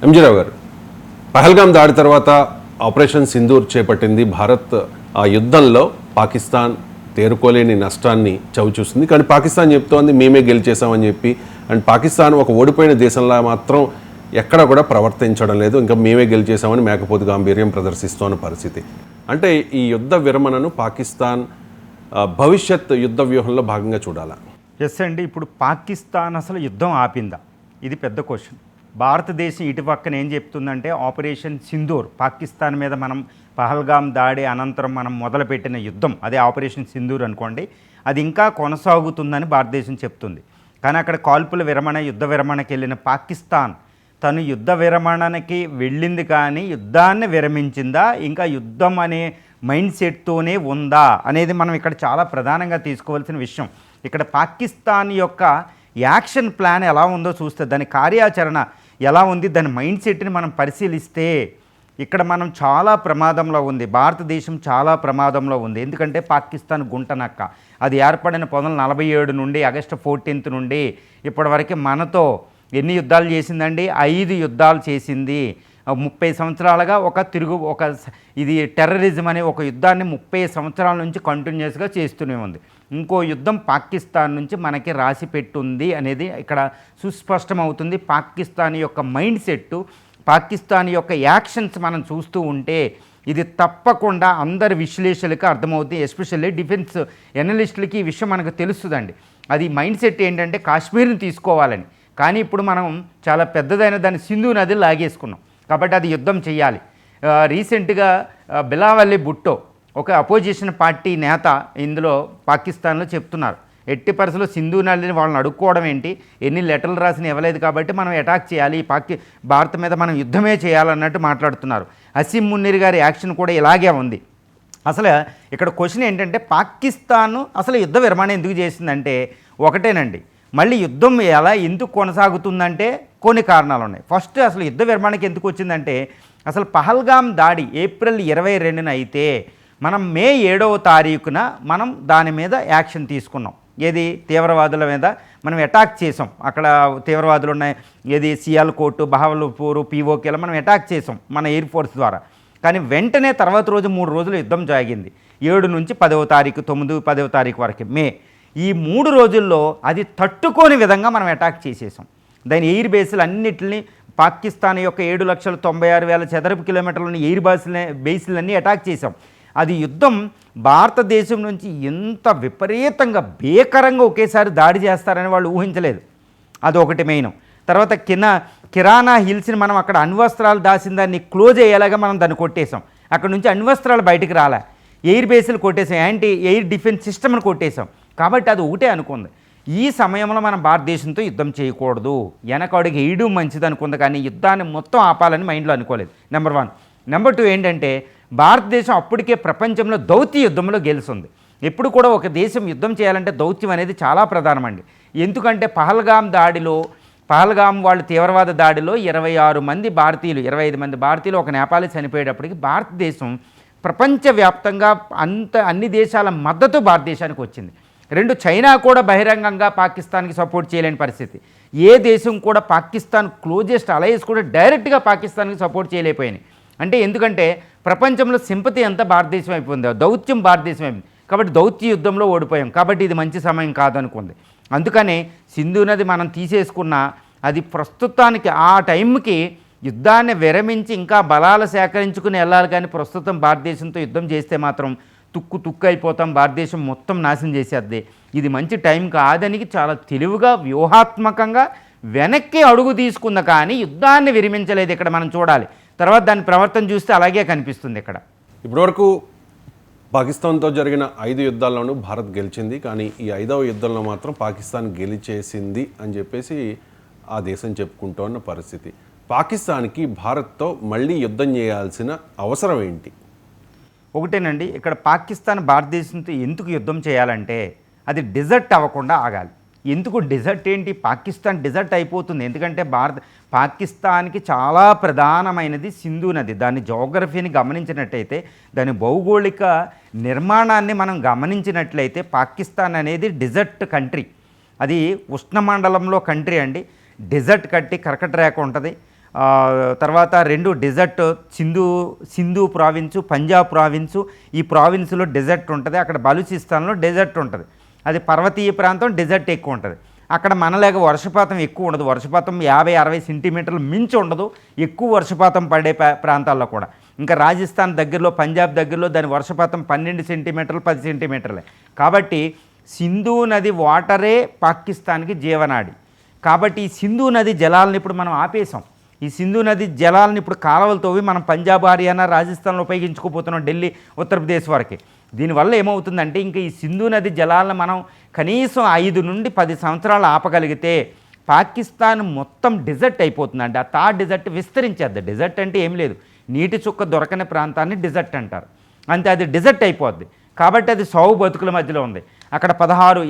ఎంజీరావు గారు, పహల్గాం దాడి తర్వాత ఆపరేషన్ సింధూర్ చేపట్టింది భారత్. ఆ యుద్ధంలో పాకిస్తాన్ తేరుకోలేని నష్టాన్ని చవిచూసింది. కానీ పాకిస్తాన్ చెప్తోంది మేమే గెలిచేసామని చెప్పి. అండ్ పాకిస్తాన్ ఒక ఓడిపోయిన దేశంలా మాత్రం ఎక్కడ కూడా ప్రవర్తించడం లేదు. ఇంకా మేమే గెలిచేసామని మేకపోతు గాంభీర్యం ప్రదర్శిస్తోన్న పరిస్థితి. అంటే ఈ యుద్ధ విరమణను పాకిస్తాన్ భవిష్యత్ యుద్ధ వ్యూహంలో భాగంగా చూడాలా? ఎస్ అండి. ఇప్పుడు పాకిస్తాన్ అసలు యుద్ధం ఆపిందా? ఇది పెద్ద క్వశ్చన్. భారతదేశం ఇటు పక్కన ఏం చెప్తుందంటే ఆపరేషన్ సింధూర్, పాకిస్తాన్ మీద మనం పహల్గాం దాడి అనంతరం మనం మొదలుపెట్టిన యుద్ధం, అదే ఆపరేషన్ సింధూర్ అనుకోండి, అది ఇంకా కొనసాగుతుందని భారతదేశం చెప్తుంది. కానీ అక్కడ కాల్పుల విరమణ, యుద్ధ విరమణకి వెళ్ళిన పాకిస్తాన్ తను యుద్ధ విరమణకి వెళ్ళింది కానీ యుద్ధాన్ని విరమించిందా, ఇంకా యుద్ధం అనే మైండ్ సెట్తోనే ఉందా అనేది మనం ఇక్కడ చాలా ప్రధానంగా తీసుకోవాల్సిన విషయం. ఇక్కడ పాకిస్తాన్ యొక్క యాక్షన్ ప్లాన్ ఎలా ఉందో చూస్తే, దాని కార్యాచరణ ఎలా ఉంది, దాని మైండ్ సెట్ని మనం పరిశీలిస్తే ఇక్కడ మనం చాలా ప్రమాదంలో ఉంది. భారతదేశం చాలా ప్రమాదంలో ఉంది. ఎందుకంటే పాకిస్తాన్ గుంటనక్క. అది ఏర్పడిన 1947 నుండి ఆగస్టు 14 నుండి ఇప్పటివరకు మనతో ఎన్ని యుద్ధాలు చేసిందండి? 5 యుద్ధాలు చేసింది. 30 సంవత్సరాలుగా ఇది టెర్రరిజం అనే ఒక యుద్ధాన్ని 30 సంవత్సరాల నుంచి కంటిన్యూస్గా చేస్తూనే ఉంది. ఇంకో యుద్ధం పాకిస్తాన్ నుంచి మనకి రాసి పెట్టుంది అనేది ఇక్కడ సుస్పష్టమవుతుంది. పాకిస్తాన్ యొక్క మైండ్ సెట్టు, పాకిస్తాన్ యొక్క యాక్షన్స్ మనం చూస్తూ ఉంటే ఇది తప్పకుండా అందరి విశ్లేషకులకు అర్థమవుతుంది. ఎస్పెషల్లీ డిఫెన్స్ ఎనలిస్టులకి ఈ విషయం మనకు తెలుస్తుందండి. అది మైండ్ సెట్ ఏంటంటే కాశ్మీర్ని తీసుకోవాలని. కానీ ఇప్పుడు మనం చాలా పెద్దదైన దాన్ని సింధు నది లాగేసుకున్నాం కాబట్టి అది యుద్ధం చేయాలి. రీసెంట్గా బిలావలి భుట్టో ఒక అపోజిషన్ పార్టీ నేత ఇందులో పాకిస్తాన్లో చెప్తున్నారు, ఎట్టి పరిస్థితుల్లో సింధు నదిని వాళ్ళని అడుక్కోవడం ఏంటి, ఎన్ని లెటర్లు రాసిన ఇవ్వలేదు కాబట్టి మనం అటాక్ చేయాలి, భారత్ మీద మనం యుద్ధమే చేయాలన్నట్టు మాట్లాడుతున్నారు. హసీం మున్నీర్ గారి యాక్షన్ కూడా ఇలాగే ఉంది. అసలు ఇక్కడ క్వశ్చన్ ఏంటంటే పాకిస్తాన్ అసలు యుద్ధ విరమణ ఎందుకు చేసిందంటే ఒకటేనండి, మళ్ళీ యుద్ధం ఎందుకు కొనసాగుతుందంటే కొన్ని కారణాలు ఉన్నాయి. ఫస్ట్ అసలు యుద్ధ విరమణకి ఎందుకు వచ్చిందంటే, అసలు పహల్గాం దాడి ఏప్రిల్ 22న అయితే మనం మే 7వ తారీఖున మనం దాని మీద యాక్షన్ తీసుకున్నాం. ఏది తీవ్రవాదుల మీద మనం అటాక్ చేసాం. అక్కడ తీవ్రవాదులు ఉన్నాయి, ఏది సియాల్కోట్, బహవల్పూర్, పీఓకేలో మనం అటాక్ చేసాం మన ఎయిర్ ఫోర్స్ ద్వారా. కానీ వెంటనే తర్వాత రోజు 3 రోజులు యుద్ధం జరిగింది. 7 నుంచి 10వ తారీఖు, 9, 10వ తారీఖు వరకు మే. ఈ 3 రోజుల్లో అది తట్టుకోని విధంగా మనం అటాక్ చేసేసాం. దాని ఎయిర్ బేస్లు అన్నింటినీ పాకిస్తాన్ యొక్క 7,96,000 చదరపు కిలోమీటర్లని ఎయిర్ బేస్లన్నీ అటాక్ చేసాం. అది యుద్ధం భారతదేశం నుంచి ఎంత విపరీతంగా భీకరంగా ఒకేసారి దాడి చేస్తారని వాళ్ళు ఊహించలేదు. అది ఒకటి మెయిన్. తర్వాత కిరాణా హిల్స్ని మనం అక్కడ అణ్వస్త్రాలు దాచిన దాన్ని క్లోజ్ అయ్యేలాగా మనం దాన్ని కొట్టేసాం. అక్కడ నుంచి అణ్వస్త్రాలు బయటికి రాలే, ఎయిర్ బేస్లు కొట్టేసాం, యాంటీ ఎయిర్ డిఫెన్స్ సిస్టమ్ని కొట్టేసాం. కాబట్టి అది ఒకటే అనుకుంది, ఈ సమయంలో మనం భారతదేశంతో యుద్ధం చేయకూడదు, వెనకడుగు వేయడం మంచిది అనుకుంది. కానీ యుద్ధాన్ని మొత్తం ఆపాలని మైండ్లో అనుకోలేదు. నెంబర్ 1. నెంబర్ 2 ఏంటంటే భారతదేశం అప్పటికే ప్రపంచంలో దౌత్య యుద్ధంలో గెలుస్తుంది. ఎప్పుడు కూడా ఒక దేశం యుద్ధం చేయాలంటే దౌత్యం అనేది చాలా ప్రధానమండి. ఎందుకంటే పహల్గాం వాళ్ళు తీవ్రవాద దాడిలో 26 మంది భారతీయులు, 25 మంది భారతీయులు, ఒక నేపాలీ చనిపోయేటప్పటికి భారతదేశం ప్రపంచవ్యాప్తంగా అన్ని దేశాల మద్దతు భారతదేశానికి వచ్చింది. 2, చైనా కూడా బహిరంగంగా పాకిస్తాన్కి సపోర్ట్ చేయలేని పరిస్థితి. ఏ దేశం కూడా పాకిస్తాన్ క్లోజెస్ట్ అలయన్స్ కూడా డైరెక్ట్గా పాకిస్తాన్కి సపోర్ట్ చేయలేకపోయినాయి. అంటే ఎందుకంటే ప్రపంచంలో సింపతి అంతా భారతదేశం అయిపోయింది, దౌత్యం భారతదేశం అయిపోయింది. కాబట్టి దౌత్య యుద్ధంలో ఓడిపోయాం. కాబట్టి ఇది మంచి సమయం కాదనుకుంది. అందుకనే సింధు నది మనం తీసేసుకున్న అది ప్రస్తుతానికి ఆ టైంకి యుద్ధాన్ని విరమించి ఇంకా బలాలు సేకరించుకుని వెళ్ళాలి. కానీ ప్రస్తుతం భారతదేశంతో యుద్ధం చేస్తే మాత్రం తుక్కు అయిపోతాం, భారతదేశం మొత్తం నాశనం చేసేద్ది. ఇది మంచి టైం కాదని చాలా తెలివిగా వ్యూహాత్మకంగా వెనక్కి అడుగు తీసుకుంది. కానీ యుద్ధాన్ని విరమించలేదు. ఇక్కడ మనం చూడాలి. తర్వాత దాని ప్రవర్తన చూస్తే అలాగే కనిపిస్తుంది. ఇక్కడ ఇప్పటివరకు పాకిస్తాన్తో జరిగిన 5 యుద్ధాల్లోనూ భారత్ గెలిచింది. కానీ ఈ 5వ యుద్ధంలో మాత్రం పాకిస్తాన్ గెలిచేసింది అని చెప్పేసి ఆ దేశం చెప్పుకుంటోన్న పరిస్థితి. పాకిస్తాన్కి భారత్తో మళ్ళీ యుద్ధం చేయాల్సిన అవసరం ఏంటి? ఒకటేనండి, ఇక్కడ పాకిస్తాన్ భారతదేశంతో ఎందుకు యుద్ధం చేయాలంటే అది డిజర్ట్ అవ్వకుండా ఆగాలి. ఎందుకు డిజర్ట్ ఏంటి? పాకిస్తాన్ డిజర్ట్ అయిపోతుంది. ఎందుకంటే పాకిస్తాన్కి చాలా ప్రధానమైనది సింధు నది. దాని జోగ్రఫీని గమనించినట్టయితే, దాని భౌగోళిక నిర్మాణాన్ని మనం గమనించినట్లయితే పాకిస్తాన్ అనేది డిజర్ట్ కంట్రీ. అది ఉష్ణమండలంలో కంట్రీ అండి. డిజర్ట్ కట్టి కర్కట రేఖ ఉంటుంది. తర్వాత 2 desert Sindh province, Punjab province. ఈ ప్రావిన్స్లో డెజర్ట్ ఉంటుంది, అక్కడ బలూచిస్తాన్లో డెజర్ట్ ఉంటుంది. అది పర్వతీయ ప్రాంతం, డెజర్ట్ ఎక్కువ ఉంటుంది. అక్కడ మనలాగా వర్షపాతం ఎక్కువ ఉండదు, వర్షపాతం 50-60 సెంటీమీటర్లు మించి ఉండదు, ఎక్కువ వర్షపాతం పడే ప్రాంతాల్లో కూడా. ఇంకా రాజస్థాన్ దగ్గరలో, పంజాబ్ దగ్గరలో దాని వర్షపాతం 12 సెంటీమీటర్లు, 10 సెంటీమీటర్లే. కాబట్టి సింధు నది వాటరే పాకిస్తాన్కి జీవనాడి. కాబట్టి ఈ సింధు నది జలాలను ఇప్పుడు మనం ఆపేసాం. ఈ సింధు నది జలాలను ఇప్పుడు కాలువలతోవి మనం పంజాబ్, హర్యానా, రాజస్థాన్లో ఉపయోగించుకోపోతున్నాం, ఢిల్లీ, ఉత్తరప్రదేశ్ వరకే. దీనివల్ల ఏమవుతుందంటే ఇంకా ఈ సింధు నది జలాలను మనం కనీసం 5 నుండి 10 సంవత్సరాలు ఆపగలిగితే పాకిస్తాన్ మొత్తం డెజర్ట్ అయిపోతుందండి. ఆ డెజర్ట్ విస్తరించేద్ది. డెజర్ట్ అంటే ఏం లేదు, నీటి చుక్క దొరకని ప్రాంతాన్ని డెజర్ట్ అంటారు. అంతే, అది డెజర్ట్ అయిపోద్ది. కాబట్టి అది సావు బతుకుల మధ్యలో ఉంది. అక్కడ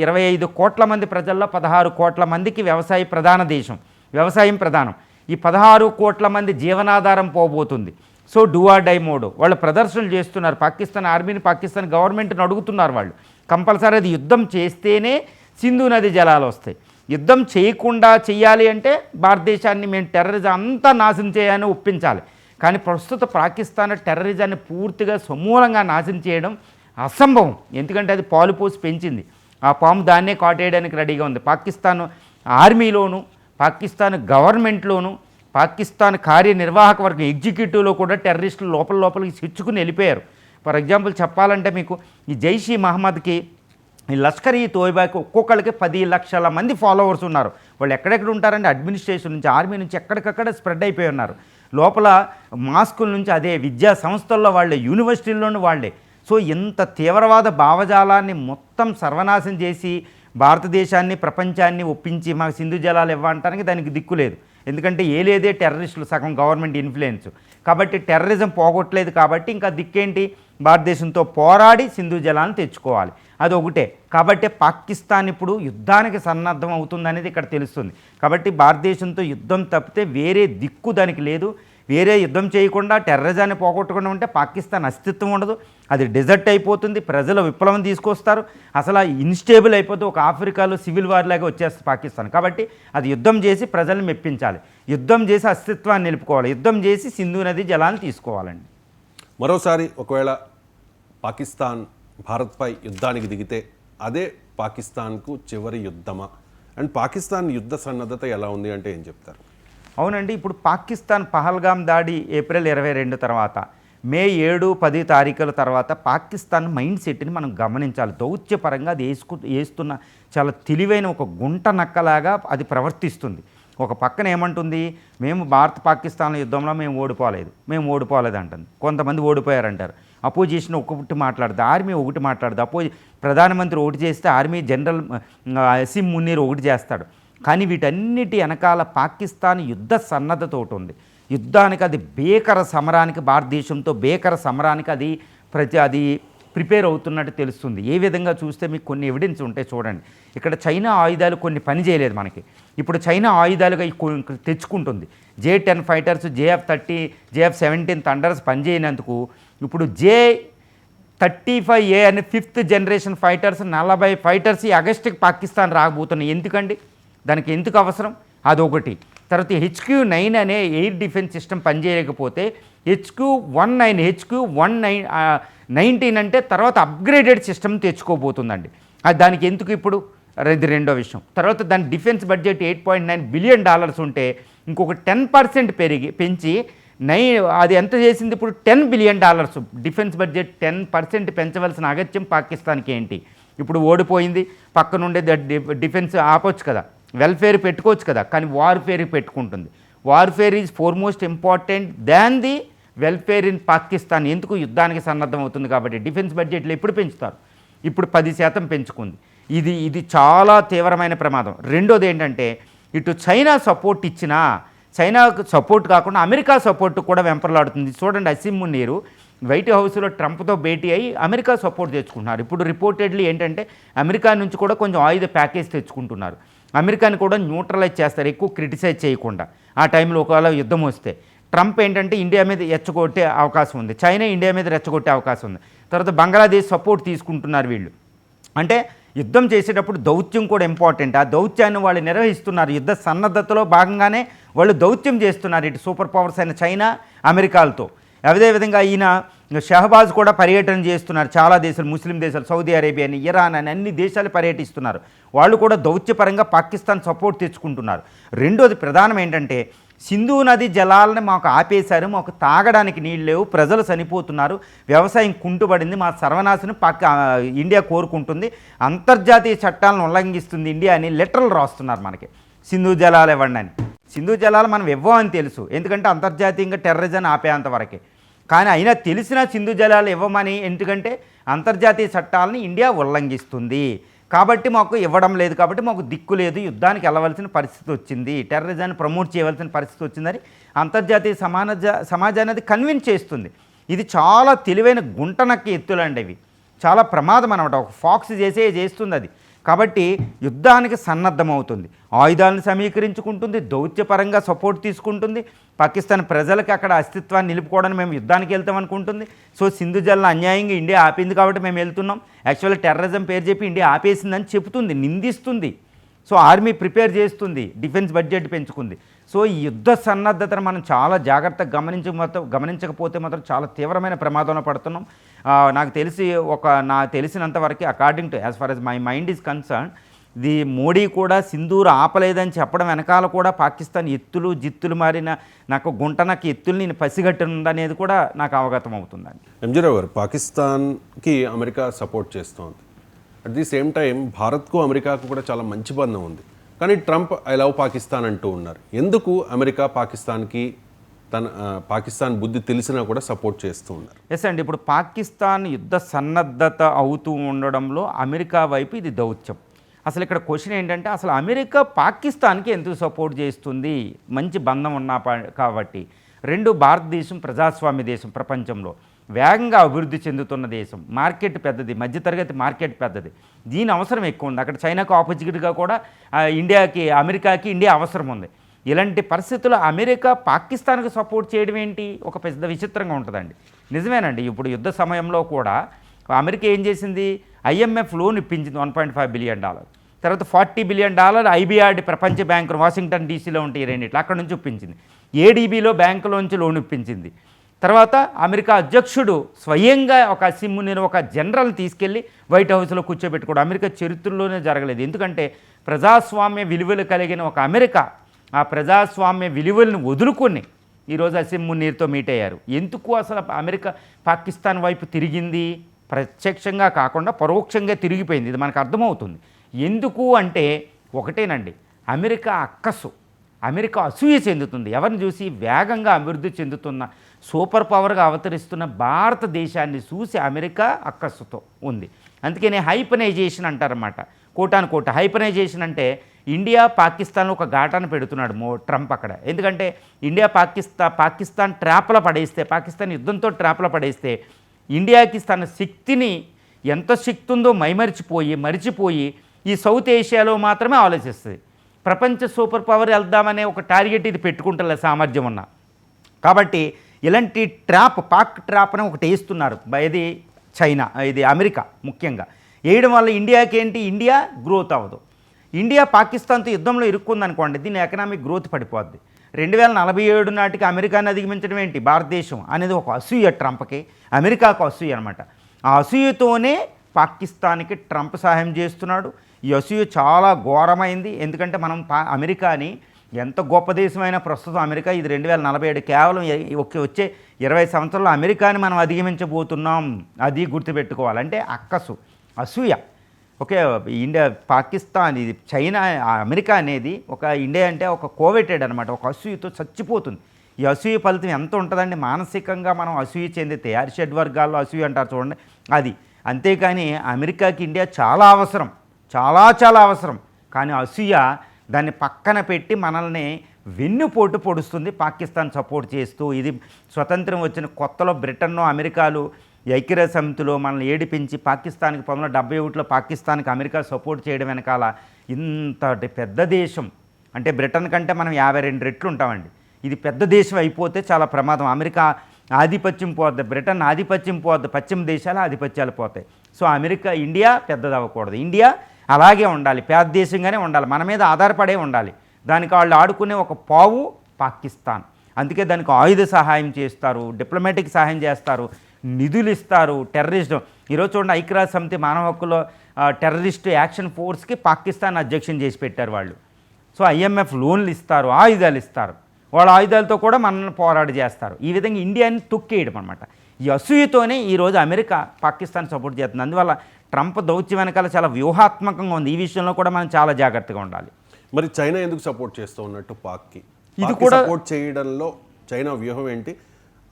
25 కోట్ల మంది ప్రజల్లో 16 కోట్ల మందికి వ్యవసాయ ప్రధాన దేశం, వ్యవసాయం ప్రధానం. ఈ 16 కోట్ల మంది జీవనాధారం పోబోతుంది. So do or die mode వాళ్ళు ప్రదర్శనలు చేస్తున్నారు. పాకిస్తాన్ ఆర్మీని, పాకిస్తాన్ గవర్నమెంట్ని అడుగుతున్నారు వాళ్ళు, కంపల్సరీ అది యుద్ధం చేస్తేనే సింధు నది జలాలు వస్తాయి. యుద్ధం చేయకుండా చెయ్యాలి అంటే భారతదేశాన్ని మేము టెర్రరిజం అంతా నాశనం చేయాలని ఒప్పించాలి. కానీ ప్రస్తుత పాకిస్తాన్ టెర్రరిజాన్ని పూర్తిగా సమూలంగా నాశనం చేయడం అసంభవం. ఎందుకంటే అది పాలు పోసి పెంచింది, ఆ పాము దాన్నే కాటేయడానికి రెడీగా ఉంది. పాకిస్తాన్ ఆర్మీలోను, పాకిస్తాన్ గవర్నమెంట్లోను, పాకిస్తాన్ కార్యనిర్వాహక వర్గం ఎగ్జిక్యూటివ్లో కూడా టెర్రరిస్టులు లోపలికి చిచ్చుకుని వెళ్ళిపోయారు. ఫర్ ఎగ్జాంపుల్ చెప్పాలంటే మీకు ఈ జైష్ ఈ మహమ్మద్కి, ఈ లష్కర్ ఈ తోయిబాకి ఒక్కొక్కరికి 10 లక్షల మంది ఫాలోవర్స్ ఉన్నారు. వాళ్ళు ఎక్కడెక్కడ ఉంటారంటే అడ్మినిస్ట్రేషన్ నుంచి, ఆర్మీ నుంచి ఎక్కడికక్కడ స్ప్రెడ్ అయిపోయి ఉన్నారు. లోపల మాస్కుల నుంచి అదే, విద్యా సంస్థల్లో వాళ్ళే, యూనివర్సిటీల్లోనూ వాళ్ళే. సో ఇంత తీవ్రవాద భావజాలాన్ని మొత్తం సర్వనాశం చేసి భారతదేశాన్ని, ప్రపంచాన్ని ఒప్పించి మాకు సింధు జలాలు ఇవ్వడానికి దానికి దిక్కు లేదు. ఎందుకంటే లేదే టెర్రరిస్టులు సగం గవర్నమెంట్ ఇన్ఫ్లుయెన్స్. కాబట్టి టెర్రరిజం పోగొట్టలేదు. కాబట్టి ఇంకా దిక్కేంటి, భారతదేశంతో పోరాడి సింధు జలాలను తెచ్చుకోవాలి, అది ఒకటే. కాబట్టి పాకిస్తాన్ ఇప్పుడు యుద్ధానికి సన్నద్ధం అవుతుందనేది ఇక్కడ తెలుస్తుంది. కాబట్టి భారతదేశంతో యుద్ధం తప్పితే వేరే దిక్కు దానికి లేదు. వేరే యుద్ధం చేయకుండా టెర్రరిజాన్ని పోగొట్టకుండా ఉంటే పాకిస్తాన్ అస్తిత్వం ఉండదు, అది డెజర్ట్ అయిపోతుంది, ప్రజల విప్లవం తీసుకొస్తారు, అసలు ఇన్స్టేబుల్ అయిపోతే ఒక ఆఫ్రికాలో సివిల్ వార్ లాగా వచ్చేస్తుంది పాకిస్తాన్. కాబట్టి అది యుద్ధం చేసి ప్రజల్ని మెప్పించాలి, యుద్ధం చేసి అస్తిత్వాన్ని నిలుపుకోవాలి, యుద్ధం చేసి సింధు నది జలాన్ని తీసుకోవాలండి. మరోసారి ఒకవేళ పాకిస్తాన్ భారత్పై యుద్ధానికి దిగితే అదే పాకిస్తాన్కు చివరి యుద్ధమా? అండ్ పాకిస్తాన్ యుద్ధ సన్నద్ధత ఎలా ఉంది అంటే ఏం చెప్తారు? అవునండి, ఇప్పుడు పాకిస్తాన్ పహల్గామ్ దాడి ఏప్రిల్ 22 తర్వాత, మే 7-10 తారీఖుల తర్వాత పాకిస్తాన్ మైండ్ సెట్ని మనం గమనించాలి. దౌత్యపరంగా అది వేస్తున్న చాలా తెలివైన ఒక గుంట నక్కలాగా అది ప్రవర్తిస్తుంది. ఒక పక్కన ఏమంటుంది, మేము భారత్ పాకిస్తాన్ యుద్ధంలో మేము ఓడిపోలేదు అంటుంది. కొంతమంది ఓడిపోయారంటారు. అపోజిషన్ ఒకటి మాట్లాడుతుంది, ఆర్మీ ఒకటి మాట్లాడుతుంది. ప్రధానమంత్రి ఒకటి చేస్తే ఆర్మీ జనరల్ అసీం మునీర్ ఒకటి చేస్తాడు. కానీ వీటన్నిటి వెనకాల పాకిస్తాన్ యుద్ధ సన్నద్ధతో ఉంది. యుద్ధానికి అది భీకర సమరానికి, భారతదేశంతో భీకర సమరానికి అది ప్రిపేర్ అవుతున్నట్టు తెలుస్తుంది. ఏ విధంగా చూస్తే మీకు కొన్ని ఎవిడెన్స్ ఉంటాయి చూడండి. ఇక్కడ చైనా ఆయుధాలు కొన్ని పని చేయలేదు మనకి. ఇప్పుడు చైనా ఆయుధాలుగా తెచ్చుకుంటుంది. J-10 fighters, JF-30, JF-17 thunders పనిచేయనందుకు ఇప్పుడు J-35A అనే 5th జనరేషన్ ఫైటర్స్, 40 ఫైటర్స్ ఈ ఆగస్టుకి పాకిస్తాన్ రాకపోతున్నాయి. ఎందుకండి, దానికి ఎందుకు అవసరం, అదొకటి. తర్వాత HQ-9 అనే ఎయిర్ డిఫెన్స్ సిస్టమ్ పనిచేయకపోతే HQ-19 అంటే తర్వాత అప్గ్రేడెడ్ సిస్టమ్ తెచ్చుకోబోతుందండి. అది దానికి ఎందుకు ఇప్పుడు, ఇది రెండో విషయం. తర్వాత దాని డిఫెన్స్ బడ్జెట్ $8.9 బిలియన్ ఉంటే ఇంకొక 10% పెంచి అది ఎంత చేసింది ఇప్పుడు $10 బిలియన్. డిఫెన్స్ బడ్జెట్ 10% పెంచవలసిన అగత్యం పాకిస్తాన్కి ఏంటి? ఇప్పుడు ఓడిపోయింది, పక్క నుండే డిఫెన్స్ ఆపొచ్చు కదా, వెల్ఫేర్ పెట్టుకోవచ్చు కదా, కానీ వార్ఫేర్ పెట్టుకుంటుంది. Warfare is foremost important than the welfare in Pakistan. ఎందుకు, యుద్ధానికి సన్నద్ధం అవుతుంది కాబట్టి. డిఫెన్స్ బడ్జెట్లు ఎప్పుడు పెంచుతారు? ఇప్పుడు 10% పెంచుకుంది. ఇది చాలా తీవ్రమైన ప్రమాదం. రెండోది ఏంటంటే, ఇటు చైనా సపోర్ట్ ఇచ్చినా, చైనాకు సపోర్ట్ కాకుండా అమెరికా సపోర్ట్ కూడా వెంపర్లాడుతుంది. చూడండి, అసీం మునీర్ వైట్ హౌస్లో ట్రంప్తో భేటీ అయ్యి అమెరికా సపోర్ట్ తెచ్చుకుంటున్నారు. ఇప్పుడు రిపోర్టెడ్లీ ఏంటంటే అమెరికా నుంచి కూడా కొంచెం ఆయుధ ప్యాకేజ్ తెచ్చుకుంటున్నారు. అమెరికాని కూడా న్యూట్రలైజ్ చేస్తారు, ఎక్కువ క్రిటిసైజ్ చేయకుండా. ఆ టైంలో ఒకవేళ యుద్ధం వస్తే ట్రంప్ ఏంటంటే ఇండియా మీద రెచ్చగొట్టే అవకాశం ఉంది, చైనా ఇండియా మీద రెచ్చగొట్టే అవకాశం ఉంది. తర్వాత బంగ్లాదేశ్ సపోర్ట్ తీసుకుంటున్నారు వీళ్ళు. అంటే యుద్ధం చేసేటప్పుడు దౌత్యం కూడా ఇంపార్టెంట్. ఆ దౌత్యాన్ని వాళ్ళు నిర్వహిస్తున్నారు. యుద్ధ సన్నద్ధతలో భాగంగానే వాళ్ళు దౌత్యం చేస్తున్నారు ఇటు సూపర్ పవర్స్ అయిన చైనా, అమెరికాలతో. అదేవిధంగా ఈయన షహబాజ్ కూడా పర్యటన చేస్తున్నారు. చాలా దేశాలు, ముస్లిం దేశాలు, సౌదీ అరేబియా అని, ఇరాన్ అని అన్ని దేశాలు పర్యటిస్తున్నారు. వాళ్ళు కూడా దౌత్యపరంగా పాకిస్తాన్ సపోర్ట్ తెచ్చుకుంటున్నారు. రెండోది ప్రధానం ఏంటంటే సింధు నది జలాలను మాకు ఆపేశారు, మాకు తాగడానికి నీళ్ళు లేవు, ప్రజలు చనిపోతున్నారు, వ్యవసాయం కుంటుపడింది, మా సర్వనాశనం ఇండియా కోరుకుంటుంది, అంతర్జాతీయ చట్టాలను ఉల్లంఘిస్తుంది ఇండియా అని లెటర్లు రాస్తున్నారు మనకి. సింధు జలాలు ఇవ్వండి అని. సింధు జలాలు మనం ఇవ్వమని తెలుసు, ఎందుకంటే అంతర్జాతీయంగా టెర్రరిజం ఆపేంతవరకే. కానీ అయినా తెలిసిన సింధు జలాలు ఇవ్వమని, ఎందుకంటే అంతర్జాతీయ చట్టాలని ఇండియా ఉల్లంఘిస్తుంది కాబట్టి మాకు ఇవ్వడం లేదు, కాబట్టి మాకు దిక్కు లేదు, యుద్ధానికి వెళ్ళవలసిన పరిస్థితి వచ్చింది, టెర్రరిజాన్ని ప్రమోట్ చేయవలసిన పరిస్థితి వచ్చిందని అంతర్జాతీయ సమాజాన్ని అది కన్విన్స్ చేస్తుంది. ఇది చాలా తెలివైన గుంటనక్కి ఎత్తులండి. ఇవి చాలా ప్రమాదం అనమాట. ఒక ఫాక్స్ చేస్తుంది అది. కాబట్టి యుద్ధానికి సన్నద్ధమవుతుంది, ఆయుధాలను సమీకరించుకుంటుంది, దౌత్యపరంగా సపోర్ట్ తీసుకుంటుంది. పాకిస్తాన్ ప్రజలకు అక్కడ అస్తిత్వాన్ని నిలుపుకోవడానికి మేము యుద్ధానికి వెళ్తాం అనుకుంటుంది. సో సింధు జలాలను అన్యాయంగా ఇండియా ఆపింది కాబట్టి మేము వెళ్తున్నాం, యాక్చువల్లీ టెర్రరిజం పేరు చెప్పి ఇండియా ఆపేసిందని చెబుతుంది, నిందిస్తుంది. సో ఆర్మీ ప్రిపేర్ చేస్తుంది, డిఫెన్స్ బడ్జెట్ పెంచుకుంది. సో ఈ యుద్ధ సన్నద్ధతను మనం చాలా జాగ్రత్తగా గమనించకపోతే మాత్రం చాలా తీవ్రమైన ప్రమాదంలో పడుతున్నాం. నాకు తెలిసినంత వరకు according to as far as my mind is concern, ఇది మోడీ కూడా సింధూరు ఆపలేదని చెప్పడం వెనకాల కూడా పాకిస్తాన్ ఎత్తులు జిత్తులు మారిన నాకు గుంటనకి ఎత్తులు నేను పసిగట్టనుందనేది కూడా నాకు అవగతం అవుతుందండి. ఎంజీ రావు గారు, పాకిస్తాన్కి అమెరికా సపోర్ట్ చేస్తోంది, అట్ ది సేమ్ టైం భారత్కు అమెరికాకు కూడా చాలా మంచి బంధం ఉంది. కానీ ట్రంప్ ఐ లవ్ పాకిస్తాన్ అంటూ ఉన్నారు. ఎందుకు అమెరికా పాకిస్తాన్కి పాకిస్తాన్ బుద్ధి తెలిసినా కూడా సపోర్ట్ చేస్తూ ఉన్నారు? ఎస్ అండి, ఇప్పుడు పాకిస్తాన్ యుద్ధ సన్నద్ధత అవుతూ ఉండడంలో అమెరికా వైపు ఇది దౌత్యం. అసలు ఇక్కడ క్వశ్చన్ ఏంటంటే, అసలు అమెరికా పాకిస్తాన్కి ఎందుకు సపోర్ట్ చేస్తుంది? మంచి బంధం ఉన్నా కాబట్టి. రెండు, భారతదేశం ప్రజాస్వామ్య దేశం, ప్రపంచంలో వేగంగా అభివృద్ధి చెందుతున్న దేశం, మార్కెట్ పెద్దది, మధ్యతరగతి మార్కెట్ పెద్దది, దీని అవసరం ఎక్కువ ఉంది. అక్కడ చైనాకు ఆపోజిట్గా కూడా అమెరికాకి ఇండియా అవసరం ఉంది. ఇలాంటి పరిస్థితుల్లో అమెరికా పాకిస్తాన్కి సపోర్ట్ చేయడం ఏంటి? ఒక పెద్ద విచిత్రంగా ఉంటుందండి. నిజమేనండి, ఇప్పుడు యుద్ధ సమయంలో కూడా అమెరికా ఏం చేసింది? IMF లోన్ ఇప్పించింది $1.5 బిలియన్. తర్వాత $40 బిలియన్ IBRD ప్రపంచ బ్యాంకు వాషింగ్టన్ డీసీలో ఉంటే ఈ రెండిట్లు అక్కడ నుంచి ఇప్పించింది. ADBలో బ్యాంకులోంచి లోన్ ఇప్పించింది. తర్వాత అమెరికా అధ్యక్షుడు స్వయంగా ఒక అసిమ్ముని ఒక జనరల్ తీసుకెళ్ళి వైట్ హౌస్లో కూర్చోబెట్టుకోవడం అమెరికా చరిత్రలోనే జరగలేదు. ఎందుకంటే ప్రజాస్వామ్య విలువలు కలిగిన ఒక అమెరికా ఆ ప్రజాస్వామ్య విలువలను వదులుకొని ఈరోజు అసిమ్మునీర్తో మీట్ అయ్యారు. ఎందుకు అసలు అమెరికా పాకిస్తాన్ వైపు తిరిగింది? ప్రత్యక్షంగా కాకుండా పరోక్షంగా తిరిగిపోయింది. ఇది మనకు అర్థమవుతుంది. ఎందుకు అంటే ఒకటేనండి, అమెరికా అక్కసు, అమెరికా అసూయ చెందుతుంది. ఎవరిని చూసి? వేగంగా అభివృద్ధి చెందుతున్న సూపర్ పవర్గా అవతరిస్తున్న భారతదేశాన్ని చూసి అమెరికా అక్కసుతో ఉంది. అందుకనే హైపనైజేషన్ అంటారన్నమాట. కోటాను కోట హైపనైజేషన్ అంటే ఇండియా పాకిస్తాన్ ఒక ఘాటాన్ని పెడుతున్నాడు ట్రంప్ అక్కడ. ఎందుకంటే ఇండియా పాకిస్తాన్ ట్రాప్లో పడేస్తే, పాకిస్తాన్ యుద్ధంతో ట్రాప్లో పడేస్తే ఇండియాకి తన శక్తిని ఎంత శక్తి ఉందో మరిచిపోయి ఈ సౌత్ ఏషియాలో మాత్రమే ఆలోచిస్తుంది. ప్రపంచ సూపర్ పవర్ వెళ్దామనే ఒక టార్గెట్ ఇది పెట్టుకుంటలే సామర్థ్యం ఉన్న. కాబట్టి ఇలాంటి పాక్ ట్రాప్ అని ఒకటి వేస్తున్నారు. ఇది చైనా, ఇది అమెరికా ముఖ్యంగా వేయడం వల్ల ఇండియాకి ఏంటి? ఇండియా గ్రోత్ అవ్వదు. ఇండియా పాకిస్తాన్తో యుద్ధంలో ఇరుక్కుందనుకోండి, దీని ఎకనామిక్ గ్రోత్ పడిపోద్ది. 2047 నాటికి అమెరికాని అధిగమించడం ఏంటి భారతదేశం అనేది ఒక అసూయ ట్రంప్కి, అమెరికాకు అసూయ అనమాట. ఆ అసూయతోనే పాకిస్తాన్కి ట్రంప్ సహాయం చేస్తున్నాడు. ఈ అసూయ చాలా ఘోరమైంది. ఎందుకంటే మనం అమెరికాని ఎంత గొప్ప దేశమైనా ప్రస్తుతం అమెరికా ఇది 2047 కేవలం వచ్చే 20 సంవత్సరాల్లో అమెరికాని మనం అధిగమించబోతున్నాం. అది గుర్తుపెట్టుకోవాలంటే అక్కసు, అసూయ. ఓకే, ఇండియా పాకిస్తాన్, ఇది చైనా, అమెరికా అనేది ఒక ఇండియా అంటే ఒక కోవెటెడ్ అనమాట, ఒక అసూయతో చచ్చిపోతుంది. ఈ అసూయ ఫలితం ఎంత ఉంటుందండి? మానసికంగా మనం అసూయ చెందితే, అరిషడ్ వర్గాల్లో అసూయ అంటారు చూడండి, అది. అంతేకాని అమెరికాకి ఇండియా చాలా అవసరం, చాలా అవసరం. కానీ అసూయ దాన్ని పక్కన పెట్టి మనల్ని వెన్నుపోటు పొడుస్తుంది పాకిస్తాన్ సపోర్ట్ చేస్తూ. ఇది స్వతంత్రం వచ్చిన కొత్తలో బ్రిటన్ను అమెరికాలు ఐక్యరాజ్య సమితిలో మనల్ని ఏడిపించి పాకిస్తాన్కి 1971లో పాకిస్తాన్కి అమెరికా సపోర్ట్ చేయడం వెనకాల ఇంతటి పెద్ద దేశం అంటే బ్రిటన్ కంటే మనం 52 రెట్లు ఉంటామండి. ఇది పెద్ద దేశం అయిపోతే చాలా ప్రమాదం. అమెరికా ఆధిపత్యం పోద్ది, బ్రిటన్ ఆధిపత్యం పోద్ది, పశ్చిమ దేశాల ఆధిపత్యాలు పోతాయి. సో అమెరికా, ఇండియా పెద్దదవ్వకూడదు, ఇండియా అలాగే ఉండాలి, పేద దేశంగానే ఉండాలి, మన మీద ఆధారపడే ఉండాలి. దానికి వాళ్ళు ఆడుకునే ఒక పావు పాకిస్తాన్. అందుకే దానికి ఆయుధ సహాయం చేస్తారు, డిప్లొమాటిక్ సహాయం చేస్తారు, నిధులు ఇస్తారు. టెర్రరిస్టు ఈరోజు చూడండి, ఐక్యరాజ్య సమితి మానవ హక్కుల టెర్రరిస్ట్ యాక్షన్ ఫోర్స్కి పాకిస్తాన్ అధ్యక్షం చేసి పెట్టారు వాళ్ళు. సో IMF లోన్లు ఇస్తారు, ఆయుధాలు ఇస్తారు, వాళ్ళ ఆయుధాలతో కూడా మనల్ని పోరాడు చేస్తారు. ఈ విధంగా ఇండియాని తొక్కేయడం అనమాట. ఈ అసూయతోనే ఈరోజు అమెరికా పాకిస్తాన్ సపోర్ట్ చేస్తుంది. అందువల్ల ట్రంప్ దౌత్యం వెనకాల చాలా వ్యూహాత్మకంగా ఉంది. ఈ విషయంలో కూడా మనం చాలా జాగ్రత్తగా ఉండాలి. మరి చైనా ఎందుకు సపోర్ట్ చేస్తూ ఉన్నట్టు పాక్కి? ఇది కూడా సపోర్ట్ చేయడంలో చైనా వ్యూహం ఏంటి?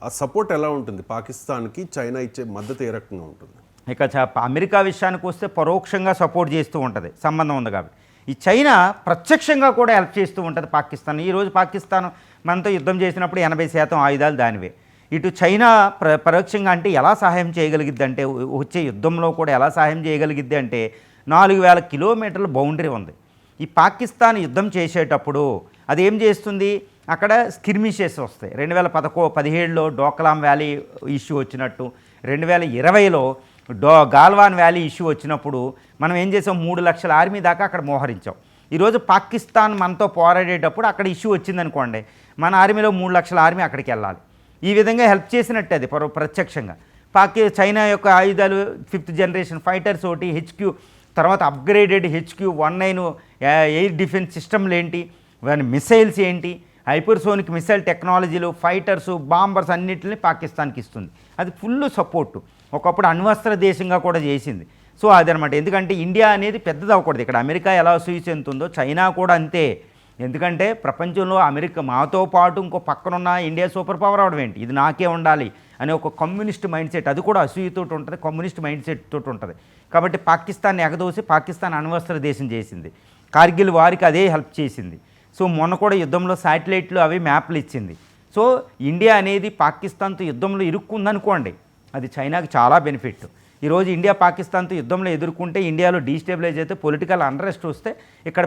ఆ సపోర్ట్ ఎలా ఉంటుంది? పాకిస్తాన్కి చైనా ఇచ్చే మద్దతు ఏ రకంగా ఉంటుంది? ఇక అమెరికా విషయానికి వస్తే పరోక్షంగా సపోర్ట్ చేస్తూ ఉంటుంది, సంబంధం ఉంది కాబట్టి. ఈ చైనా ప్రత్యక్షంగా కూడా హెల్ప్ చేస్తూ ఉంటుంది పాకిస్తాన్. ఈరోజు పాకిస్తాన్ మనతో యుద్ధం చేసినప్పుడు 80% ఆయుధాలు దానివే. ఇటు చైనా పరోక్షంగా అంటే ఎలా సహాయం చేయగలిగిద్ది అంటే, వచ్చే యుద్ధంలో కూడా ఎలా సహాయం చేయగలిగిద్ది అంటే 4000 కిలోమీటర్ల బౌండరీ ఉంది. ఈ పాకిస్తాన్ యుద్ధం చేసేటప్పుడు అది ఏం చేస్తుంది, అక్కడ స్కిర్మిషెస్ వస్తాయి. 2017లో డోకలాం వ్యాలీ ఇష్యూ వచ్చినట్టు, 2020లో గాల్వాన్ వ్యాలీ ఇష్యూ వచ్చినప్పుడు మనం ఏం చేసాం, 3 లక్షల ఆర్మీ దాకా అక్కడ మోహరించాం. ఈరోజు పాకిస్తాన్ మనతో పోరాడేటప్పుడు అక్కడ ఇష్యూ వచ్చిందనుకోండి, మన ఆర్మీలో 3 లక్షల ఆర్మీ అక్కడికి వెళ్ళాలి. ఈ విధంగా హెల్ప్ చేసినట్టు అది ప్రత్యక్షంగా. చైనా యొక్క ఆయుధాలు 5th జనరేషన్ ఫైటర్స్ ఒకటి, HQ తర్వాత అప్గ్రేడెడ్ HQ-19 ఎయిర్ డిఫెన్స్ సిస్టమ్లు ఏంటి, మిసైల్స్ ఏంటి, హైపర్సోనిక్ మిసైల్ టెక్నాలజీలు, ఫైటర్సు, బాంబర్స్ అన్నింటినీ పాకిస్తాన్కి ఇస్తుంది. అది ఫుల్ సపోర్టు. ఒకప్పుడు అణ్వస్త్ర దేశంగా కూడా చేసింది. సో అదనమాట. ఎందుకంటే ఇండియా అనేది పెద్దది అవ్వకూడదు. ఇక్కడ అమెరికా ఎలా అసూయ చెందుతుందో చైనా కూడా అంతే. ఎందుకంటే ప్రపంచంలో అమెరికా మాతో పాటు ఇంకో పక్కనున్న ఇండియా సూపర్ పవర్ అవడం ఏంటి, ఇది నాకే ఉండాలి అనే ఒక కమ్యూనిస్ట్ మైండ్ సెట్, అది కూడా అసూయతో ఉంటుంది, కమ్యూనిస్ట్ మైండ్ సెట్ తోటి ఉంటుంది. కాబట్టి పాకిస్తాన్ని ఎగదోసి పాకిస్తాన్ అణ్వస్త్ర దేశం చేసింది. కార్గిల్ వారికి అదే హెల్ప్ చేసింది. సో మొన్న కూడా యుద్ధంలో శాటిలైట్లు అవి మ్యాప్లు ఇచ్చింది. సో ఇండియా అనేది పాకిస్తాన్తో యుద్ధంలో ఇరుక్కుందనుకోండి, అది చైనాకి చాలా బెనిఫిట్. ఈరోజు ఇండియా పాకిస్తాన్తో యుద్ధంలో ఎదుర్కొంటే ఇండియాలో డీస్టెబిలైజ్ అయితే, పొలిటికల్ అన్రెస్ట్ వస్తే ఇక్కడ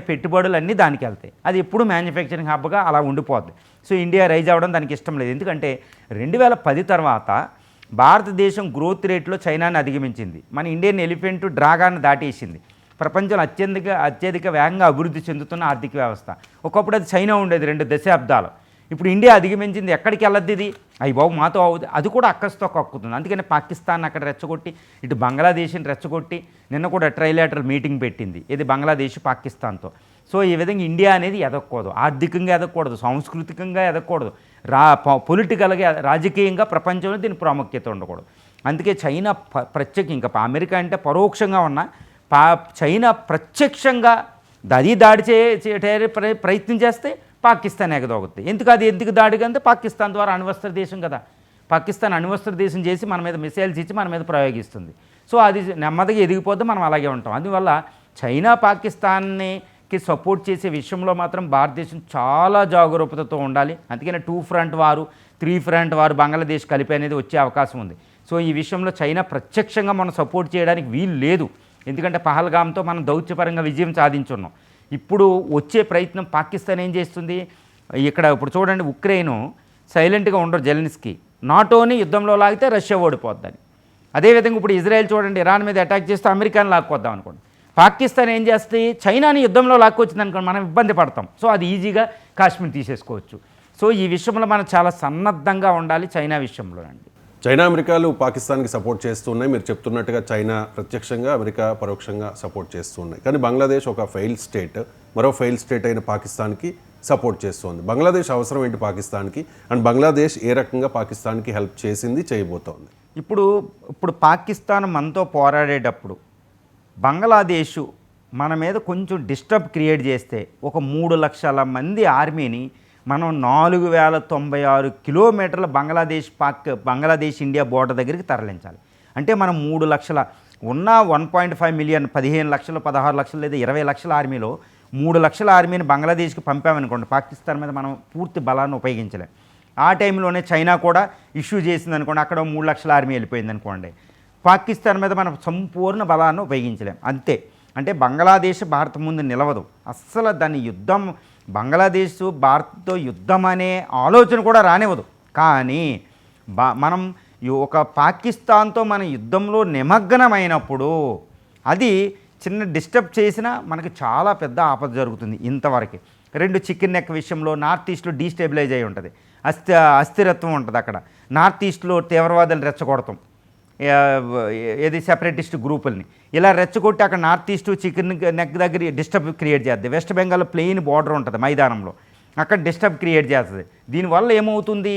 పెట్టుబడులు అన్నీ దానికి వెళ్తాయి. అది ఎప్పుడు మ్యానుఫ్యాక్చరింగ్ హబ్గా అలా ఉండిపోద్ది. సో ఇండియా రైజ్ అవ్వడం దానికి ఇష్టం లేదు. ఎందుకంటే 2010 తర్వాత భారతదేశం గ్రోత్ రేట్లో చైనాని అధిగమించింది. మన ఇండియన్ ఎలిఫెంట్ డ్రాగాన్ని దాటేసింది. ప్రపంచంలో అత్యధిక వేగంగా అభివృద్ధి చెందుతున్న ఆర్థిక వ్యవస్థ. ఒకప్పుడు అది చైనా ఉండేది 2 దశాబ్దాలు. ఇప్పుడు ఇండియా అధిగమించింది. ఎక్కడికి వెళ్ళద్ది ఇది, అయ్యి బాబు మాతో అవుతుంది, అది కూడా అక్కస్తో కక్కుతుంది. అందుకని పాకిస్తాన్ అక్కడ రెచ్చగొట్టి, ఇటు బంగ్లాదేశ్ని రెచ్చగొట్టి నిన్న కూడా ట్రైలాటరల్ మీటింగ్ పెట్టింది, ఇది బంగ్లాదేశ్ పాకిస్తాన్తో. సో ఈ విధంగా ఇండియా అనేది ఎదగకూడదు, ఆర్థికంగా ఎదగకూడదు, సాంస్కృతికంగా ఎదగకూడదు, పొలిటికల్గా రాజకీయంగా ప్రపంచంలో దీని ప్రాముఖ్యత ఉండకూడదు. అందుకే చైనా ఇంకా అమెరికా అంటే పరోక్షంగా ఉన్న చైనా ప్రత్యక్షంగా దాడి ప్రయత్నం చేస్తే పాకిస్తాన్ ఎగదోగుతుంది. ఎందుకు దాడిగా అంటే పాకిస్తాన్ ద్వారా అణ్వస్త్ర దేశం కదా, పాకిస్తాన్ అణ్వస్త్ర దేశం చేసి మన మీద మిసైల్స్ ఇచ్చి మన మీద ప్రయోగిస్తుంది. సో అది నెమ్మదిగా ఎదిగిపోతే మనం అలాగే ఉంటాం. అందువల్ల చైనా పాకిస్తాన్కి సపోర్ట్ చేసే విషయంలో మాత్రం భారతదేశం చాలా జాగరూకతతో ఉండాలి. అందుకని 2 ఫ్రంట్ వారు 3 ఫ్రంట్ వారు బంగ్లాదేశ్ కలిపి అనేది వచ్చే అవకాశం ఉంది. సో ఈ విషయంలో చైనా ప్రత్యక్షంగా మనం సపోర్ట్ చేయడానికి వీలు లేదు. ఎందుకంటే పహల్గామ్తో మనం దౌత్యపరంగా విజయం సాధించున్నాం. ఇప్పుడు వచ్చే ప్రయత్నం పాకిస్తాన్ ఏం చేస్తుంది, ఇప్పుడు చూడండి, ఉక్రెయిన్ సైలెంట్గా ఉండరు జెలెన్స్కీ, నాటోని యుద్ధంలో లాగితే రష్యా ఓడిపోద్దని. అదేవిధంగా ఇప్పుడు ఇజ్రాయెల్ చూడండి, ఇరాన్ మీద అటాక్ చేస్తే అమెరికాని లాక్కొద్దాం అనుకోండి. పాకిస్తాన్ ఏం చేస్తుంది, చైనాని యుద్ధంలో లాక్కొచ్చింది అనుకోండి, మనం ఇబ్బంది పడతాం. సో అది ఈజీగా కాశ్మీర్ తీసేసుకోవచ్చు. సో ఈ విషయంలో మనం చాలా సన్నద్ధంగా ఉండాలి చైనా విషయంలో అండి. చైనా అమెరికాలు పాకిస్తాన్కి సపోర్ట్ చేస్తున్నాయి. మీరు చెప్తున్నట్టుగా చైనా ప్రత్యక్షంగా, అమెరికా పరోక్షంగా సపోర్ట్ చేస్తున్నాయి. కానీ బంగ్లాదేశ్ ఒక ఫెయిల్ స్టేట్, మరో ఫెయిల్ స్టేట్ అయిన పాకిస్తాన్కి సపోర్ట్ చేస్తుంది. బంగ్లాదేశ్ అవసరం ఏంటి పాకిస్తాన్కి, అండ్ బంగ్లాదేశ్ ఏ రకంగా పాకిస్తాన్కి హెల్ప్ చేసింది, చేయబోతోంది? ఇప్పుడు పాకిస్తాన్ మనతో పోరాడేటప్పుడు బంగ్లాదేశ్ మన మీద కొంచెం డిస్టర్బ్ క్రియేట్ చేస్తే ఒక 3 లక్షల మంది ఆర్మీని మనం 4096 కిలోమీటర్ల బంగ్లాదేశ్ ఇండియా బోర్డర్ దగ్గరికి తరలించాలి. అంటే మనం 3 లక్షల ఉన్న 1.5 మిలియన్ 15 లక్షలు 16 లక్షలు లేదా 20 లక్షల ఆర్మీలో 3 లక్షల ఆర్మీని బంగ్లాదేశ్కి పంపామనుకోండి, పాకిస్తాన్ మీద మనం పూర్తి బలాన్ని ఉపయోగించలేం. ఆ టైంలోనే చైనా కూడా ఇష్యూ చేసింది అనుకోండి, అక్కడ 3 లక్షల ఆర్మీ వెళ్ళిపోయింది అనుకోండి, పాకిస్తాన్ మీద మనం సంపూర్ణ బలాన్ని ఉపయోగించలేం. అంతే. అంటే బంగ్లాదేశ్ భారత్ ముందు నిలవదు అస్సలు. దాని యుద్ధం బంగ్లాదేశ్ భారత్తో యుద్ధం అనే ఆలోచన కూడా రానివ్వదు. కానీ మనం ఒక పాకిస్తాన్తో మన యుద్ధంలో నిమగ్నమైనప్పుడు అది చిన్న డిస్టర్బ్ చేసినా మనకి చాలా పెద్ద ఆపద జరుగుతుంది ఇంతవరకు. రెండు చికెన్ నెక్ విషయంలో నార్త్ ఈస్ట్లో డీస్టెబిలైజ్ అయి ఉంటుంది, అస్థిరత్వం ఉంటుంది అక్కడ. నార్త్ ఈస్ట్లో తీవ్రవాదులు రెచ్చగొడతాం, ఏది సెపరేటిస్ట్ గ్రూపుల్ని ఇలా రెచ్చగొట్టి అక్కడ నార్త్ ఈస్ట్ చికెన్ నెక్ దగ్గర డిస్టర్బ్ క్రియేట్ చేస్తుంది. వెస్ట్ బెంగాల్లో ప్లెయిన్ బార్డర్ ఉంటుంది మైదానంలో, అక్కడ డిస్టర్బ్ క్రియేట్ చేస్తుంది. దీనివల్ల ఏమవుతుంది,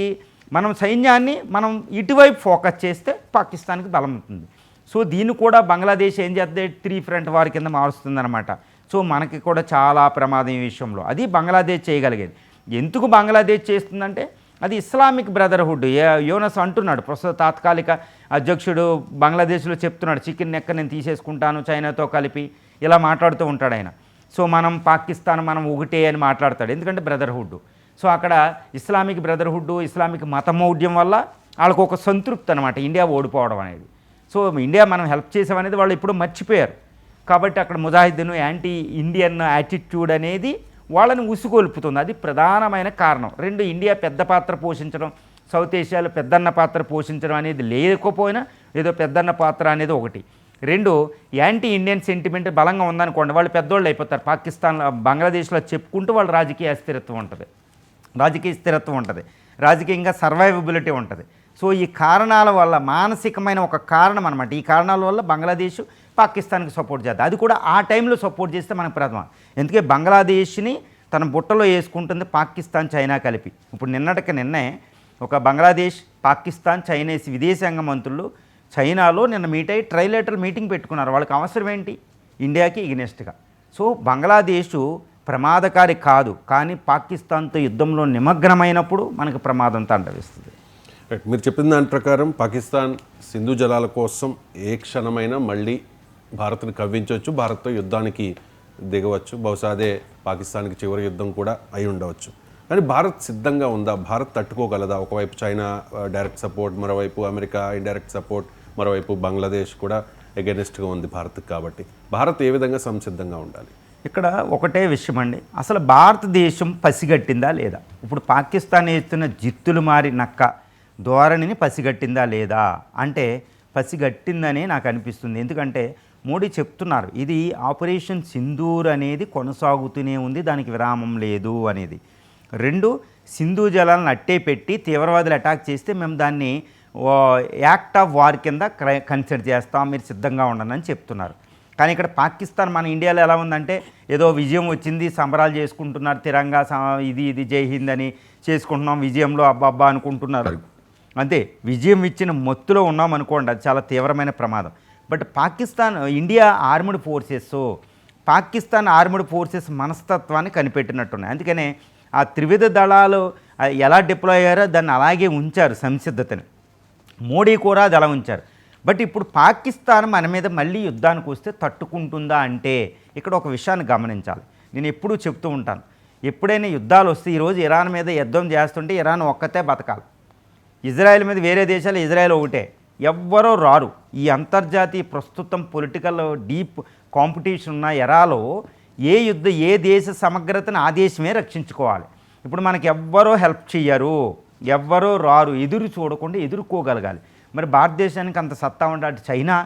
మనం సైన్యాన్ని మనం ఇటువైపు ఫోకస్ చేస్తే పాకిస్తాన్కి బలం ఉంటుంది. సో దీన్ని కూడా బంగ్లాదేశ్ ఏం చేస్తే 3 ఫ్రంట్ వార్ కింద మారుస్తుందన్నమాట. సో మనకి కూడా చాలా ప్రమాదం ఈ విషయంలో. అది బంగ్లాదేశ్ చేయగలిగేది. ఎందుకు బంగ్లాదేశ్ చేస్తుందంటే అది ఇస్లామిక్ బ్రదర్హుడ్. యోనస్ అంటున్నాడు, ప్రస్తుత తాత్కాలిక అధ్యక్షుడు బంగ్లాదేశ్లో చెప్తున్నాడు, చికెన్ నెక్క నేను తీసేసుకుంటాను చైనాతో కలిపి, ఇలా మాట్లాడుతూ ఉంటాడు ఆయన. సో పాకిస్తాన్ మనం ఒకటే అని మాట్లాడతాడు, ఎందుకంటే బ్రదర్హుడ్. సో అక్కడ ఇస్లామిక్ బ్రదర్హుడ్, ఇస్లామిక్ మతమౌఢ్యం వల్ల వాళ్ళకు ఒక సంతృప్తి అనమాట ఇండియా ఓడిపోవడం అనేది. సో ఇండియా మనం హెల్ప్ చేసామనేది వాళ్ళు ఎప్పుడూ మర్చిపోయారు. కాబట్టి అక్కడ ముజాహిద్దీన్ యాంటీ ఇండియన్ యాటిట్యూడ్ అనేది వాళ్ళని ఉసుగొల్పుతుంది. అది ప్రధానమైన కారణం. రెండు, ఇండియా పెద్ద పాత్ర పోషించడం, సౌత్ ఏషియాలో పెద్దన్న పాత్ర పోషించడం అనేది లేకపోయినా ఏదో పెద్దన్న పాత్ర అనేది ఒకటి. రెండు, యాంటీ ఇండియన్ సెంటిమెంట్ బలంగా ఉందనుకోండి, వాళ్ళు పెద్దోళ్ళు అయిపోతారు. పాకిస్తాన్లో బంగ్లాదేశ్లో చెప్పుకుంటూ వాళ్ళు రాజకీయ స్థిరత్వం ఉంటుంది, రాజకీయంగా సర్వైవబిలిటీ ఉంటుంది. సో ఈ కారణాల వల్ల మానసికమైన ఒక కారణం అనమాట. ఈ కారణాల వల్ల బంగ్లాదేశ్ పాకిస్తాన్కి సపోర్ట్ చేద్దాం. అది కూడా ఆ టైంలో సపోర్ట్ చేస్తే మనకు ప్రథమం. ఎందుకంటే బంగ్లాదేశ్ని తన బుట్టలో వేసుకుంటుంది పాకిస్తాన్, చైనా కలిపి. ఇప్పుడు నిన్నే ఒక బంగ్లాదేశ్, పాకిస్తాన్, చైనీస్ విదేశాంగ మంత్రులు చైనాలో నిన్న మీట్ అయ్యి ట్రైలేటరల్ మీటింగ్ పెట్టుకున్నారు. వాళ్ళకి అవసరం ఏంటి, ఇండియాకి ఎగనెస్ట్గా. సో బంగ్లాదేశ్ ప్రమాదకారి కాదు, కానీ పాకిస్తాన్తో యుద్ధంలో నిమగ్నమైనప్పుడు మనకు ప్రమాదం తాండవిస్తుంది. మీరు చెప్పిన దాని ప్రకారం పాకిస్తాన్ సింధు జలాల కోసం ఏ క్షణమైనా మళ్ళీ భారత్ని కవ్వించవచ్చు, భారత్తో యుద్ధానికి దిగవచ్చు. బహుశా అదే పాకిస్తాన్కి చివరి యుద్ధం కూడా అయి ఉండవచ్చు. కానీ భారత్ సిద్ధంగా ఉందా, భారత్ తట్టుకోగలదా? ఒకవైపు చైనా డైరెక్ట్ సపోర్ట్, మరోవైపు అమెరికా ఇండైరెక్ట్ సపోర్ట్, మరోవైపు బంగ్లాదేశ్ కూడా ఎగెనిస్ట్గా ఉంది భారత్కి. కాబట్టి భారత్ ఏ విధంగా సంసిద్ధంగా ఉండాలి? ఇక్కడ ఒకటే విషయం అండి, అసలు భారతదేశం పసిగట్టిందా లేదా? ఇప్పుడు పాకిస్తాన్ వేస్తున్న జిత్తులు మారి నక్క ధోరణిని పసిగట్టిందా లేదా అంటే పసిగట్టిందని నాకు అనిపిస్తుంది. ఎందుకంటే మోడీ చెప్తున్నారు ఇది ఆపరేషన్ సింధూర్ అనేది కొనసాగుతూనే ఉంది, దానికి విరామం లేదు అనేది. రెండు, సింధు జలాలను అట్టే పెట్టి తీవ్రవాదులు అటాక్ చేస్తే మేము దాన్ని యాక్ట్ ఆఫ్ వార్ కింద కన్సిడర్ చేస్తాం, మీరు సిద్ధంగా ఉండండి అని చెప్తున్నారు. కానీ ఇక్కడ పాకిస్తాన్ మన ఇండియాలో ఎలా ఉందంటే ఏదో విజయం వచ్చింది, సంబరాలు చేసుకుంటున్నారు, తిరంగా ఇది జై హింద్ అని చేసుకుంటున్నాం, విజయంలో అబ్బా అనుకుంటున్నారు. అంతే, విజయం ఇచ్చిన మత్తులో ఉన్నాం అనుకోండి, అది చాలా తీవ్రమైన ప్రమాదం. But India armed Pakistan armed forces మనస్తత్వాన్ని కనిపెట్టినట్టున్నాయి. అందుకనే ఆ త్రివిధ దళాలు ఎలా డిప్లాయ్ అయ్యారో దాన్ని అలాగే ఉంచారు సంసిద్ధతని. మోడీ కూడా అది అలా ఉంచారు. బట్ ఇప్పుడు పాకిస్తాన్ మన మీద మళ్ళీ యుద్ధానికి వస్తే తట్టుకుంటుందా అంటే ఇక్కడ ఒక విషయాన్ని గమనించాలి. నేను ఎప్పుడూ చెప్తూ ఉంటాను, ఎప్పుడైనా యుద్ధాలు వస్తే ఈరోజు ఇరాన్ మీద యుద్ధం చేస్తుంటే ఇరాన్ ఒక్కతే బతకాలి, ఇజ్రాయెల్ మీద వేరే దేశాలు ఇజ్రాయెల్ ఒకటే, ఎవ్వరూ రారు. ఈ అంతర్జాతీయ ప్రస్తుతం పొలిటికల్ డీప్ కాంపిటీషన్ ఉన్న ఎరాలో ఏ దేశ సమగ్రతను ఆ దేశమే రక్షించుకోవాలి. ఇప్పుడు మనకి ఎవ్వరూ హెల్ప్ చెయ్యరు, ఎవ్వరూ రారు, ఎదురు చూడకుండా ఎదుర్కోగలగాలి. మరి భారతదేశానికి అంత సత్తా ఉండాలి. చైనా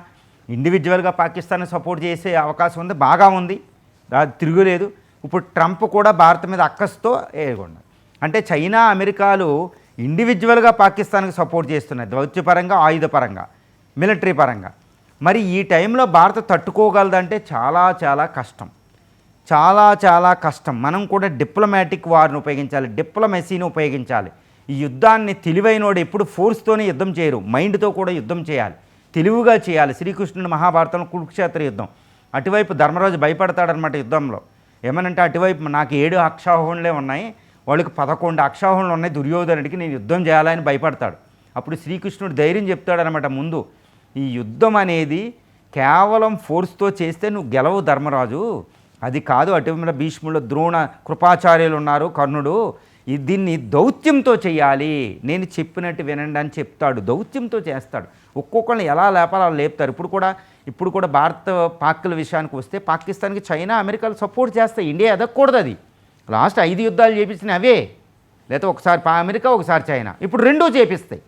ఇండివిజువల్గా పాకిస్తాన్ని సపోర్ట్ చేసే అవకాశం ఉంది, బాగా ఉంది, అది తిరుగులేదు. ఇప్పుడు ట్రంప్ కూడా భారత్ మీద అక్కస్తో ఏగొన్నారు. అంటే చైనా అమెరికాలు ఇండివిజువల్గా పాకిస్తాన్కి సపోర్ట్ చేస్తున్నాయి, దౌత్యపరంగా, ఆయుధపరంగా, మిలిటరీ పరంగా. మరి ఈ టైంలో భారత్ తట్టుకోగలదంటే చాలా చాలా కష్టం, చాలా కష్టం. మనం కూడా డిప్లొమాటిక్ వార్ని ఉపయోగించాలి, డిప్లొమసీని ఉపయోగించాలి. ఈ యుద్ధాన్ని తెలివైనోడు ఎప్పుడు ఫోర్స్తోనే యుద్ధం చేయరు, మైండ్తో కూడా యుద్ధం చేయాలి, తెలివిగా చేయాలి. శ్రీకృష్ణుడు మహాభారతంలో కురుక్షేత్ర యుద్ధం, అటువైపు ధర్మరాజు భయపడతాడనమాట యుద్ధంలో. ఏమనంటే అటువైపు నాకు 7 అక్షాహుణులే ఉన్నాయి, వాళ్ళకి 11 అక్షాహుణులు ఉన్నాయి, దుర్యోధనుడికి నేను యుద్ధం చేయాలని భయపడతాడు. అప్పుడు శ్రీకృష్ణుడు ధైర్యం చెప్తాడనమాట, ముందు ఈ యుద్ధం అనేది కేవలం ఫోర్స్తో చేస్తే నువ్వు గెలవు ధర్మరాజు, అది కాదు. అటువైపు భీష్ముడు, ద్రోణ, కృపాచార్యులు ఉన్నారు, కర్ణుడు, దీన్ని దౌత్యంతో చేయాలి, నేను చెప్పినట్టు వినండి అని చెప్తాడు, దౌత్యంతో చేస్తాడు. ఒక్కొక్కరిని ఎలా లేపాలో అలా లేపుతారు. ఇప్పుడు కూడా భారత పాక్ల విషయానికి వస్తే పాకిస్తాన్కి చైనా అమెరికాలు సపోర్ట్ చేస్తాయి, ఇండియా ఎదగకూడదు. అది లాస్ట్ 5 యుద్ధాలు చేపించినవి అవే, లేకపోతే ఒకసారి అమెరికా ఒకసారి చైనా, ఇప్పుడు రెండూ చేపిస్తాయి.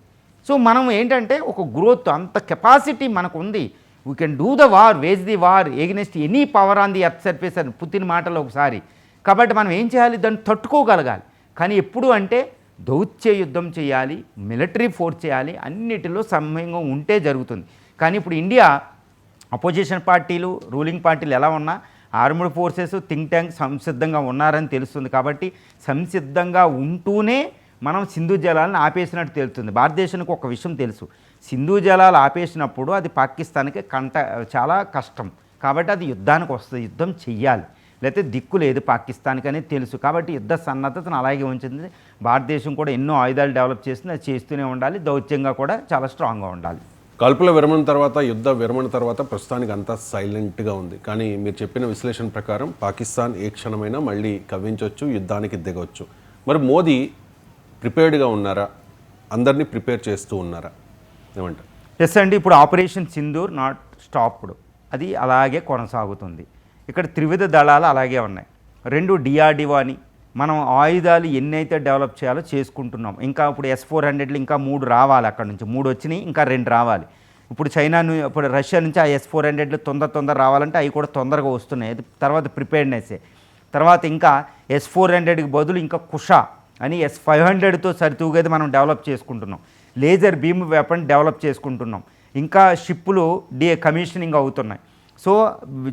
సో మనం ఏంటంటే ఒక గ్రోత్ అంత కెపాసిటీ మనకు ఉంది. We can do the war, wage the war against any power on the earth surface అని పుతిన్ మాటలో ఒకసారి. కాబట్టి మనం ఏం చేయాలి, దాన్ని తట్టుకోగలగాలి. కానీ ఎప్పుడు అంటే దౌత్య యుద్ధం చేయాలి, మిలిటరీ ఫోర్స్ చేయాలి, అన్నిటిలో సమయంగా ఉంటే జరుగుతుంది. కానీ ఇప్పుడు ఇండియా అపోజిషన్ పార్టీలు, రూలింగ్ పార్టీలు ఎలా ఉన్నా ఆర్మ్డ్ ఫోర్సెస్, థింక్ ట్యాంక్ సంసిద్ధంగా ఉన్నారని తెలుస్తుంది. కాబట్టి సంసిద్ధంగా ఉంటూనే మనం సింధు జలాలను ఆపేసినట్టు తెలుస్తుంది. భారతదేశానికి ఒక విషయం తెలుసు, సింధు జలాలు ఆపేసినప్పుడు అది పాకిస్తాన్కి చాలా కష్టం. కాబట్టి అది యుద్ధానికి వస్తుంది, యుద్ధం చెయ్యాలి, లేకపోతే దిక్కు లేదు పాకిస్తాన్కి అనేది తెలుసు. కాబట్టి యుద్ధ సన్నద్ధతను అలాగే ఉంచింది. భారతదేశం కూడా ఎన్నో ఆయుధాలు డెవలప్ చేస్తుంది, అది చేస్తూనే ఉండాలి, దౌత్యంగా కూడా చాలా స్ట్రాంగ్గా ఉండాలి. కాల్పుల విరమణ తర్వాత, యుద్ధ విరమణ తర్వాత ప్రస్తుతానికి అంతా సైలెంట్గా ఉంది. కానీ మీరు చెప్పిన విశ్లేషణ ప్రకారం పాకిస్తాన్ ఏ క్షణమైనా మళ్ళీ కవ్వించవచ్చు, యుద్ధానికి దిగవచ్చు. మరి మోదీ ప్రిపేర్డ్గా ఉన్నారా? అందరినీ ప్రిపేర్ చేస్తూ ఉన్నారా? ఏమంటారు? ఎస్ అండి, ఇప్పుడు ఆపరేషన్ సింధూర్ నాట్ స్టాప్డ్, అది అలాగే కొనసాగుతుంది. ఇక్కడ త్రివిధ దళాలు అలాగే ఉన్నాయి. 2 డిఆర్డిఓ అని మనం ఆయుధాలు ఎన్నైతే డెవలప్ చేయాలో చేసుకుంటున్నాం. ఇంకా ఇప్పుడు S-400లు ఇంకా 3 రావాలి, అక్కడ నుంచి 3 వచ్చినాయి, ఇంకా 2 రావాలి. ఇప్పుడు రష్యా నుంచి ఆ S-400లు తొందర రావాలంటే అవి కూడా తొందరగా వస్తున్నాయి. అది తర్వాత ప్రిపేర్డ్నెస్సే. తర్వాత ఇంకా S-400కి బదులు ఇంకా కుషా అని S-500తో సరితూగేది మనం డెవలప్ చేసుకుంటున్నాం. లేజర్ బీమ్ వెపన్ డెవలప్ చేసుకుంటున్నాం. ఇంకా షిప్పులు కమిషనింగ్ అవుతున్నాయి. సో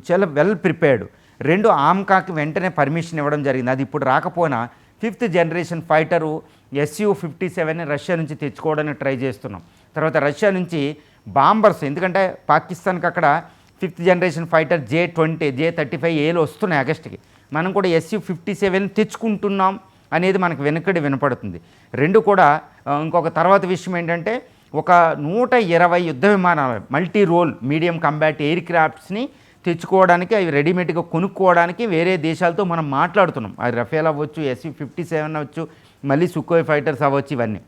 చాలా వెల్ ప్రిపేర్డ్. 2 ఆమ్కాకి వెంటనే పర్మిషన్ ఇవ్వడం జరిగింది. అది ఇప్పుడు రాకపోయినా 5th జనరేషన్ ఫైటరు Su-57ని రష్యా నుంచి తెచ్చుకోవడానికి ట్రై చేస్తున్నాం. తర్వాత రష్యా నుంచి బాంబర్స్, ఎందుకంటే పాకిస్తాన్కి అక్కడ 5th జనరేషన్ ఫైటర్ J-35Aలు వస్తున్నాయి ఆగస్టుకి. మనం కూడా Su-57ని తెచ్చుకుంటున్నాం అనేది మనకు వెనుకడి వినపడుతుంది. 2 కూడా ఇంకొక తర్వాత విషయం ఏంటంటే ఒక 120 యుద్ధ విమానాలు, multi role medium combat air క్రాఫ్ట్స్ని తెచ్చుకోవడానికి, అవి రెడీమేడ్గా కొనుక్కోవడానికి వేరే దేశాలతో మనం మాట్లాడుతున్నాం. అది రఫేల్ అవ్వచ్చు, Su-57 అవ్వచ్చు, మళ్ళీ సుఖోయ్ ఫైటర్స్ అవ్వచ్చు, ఇవన్నీ.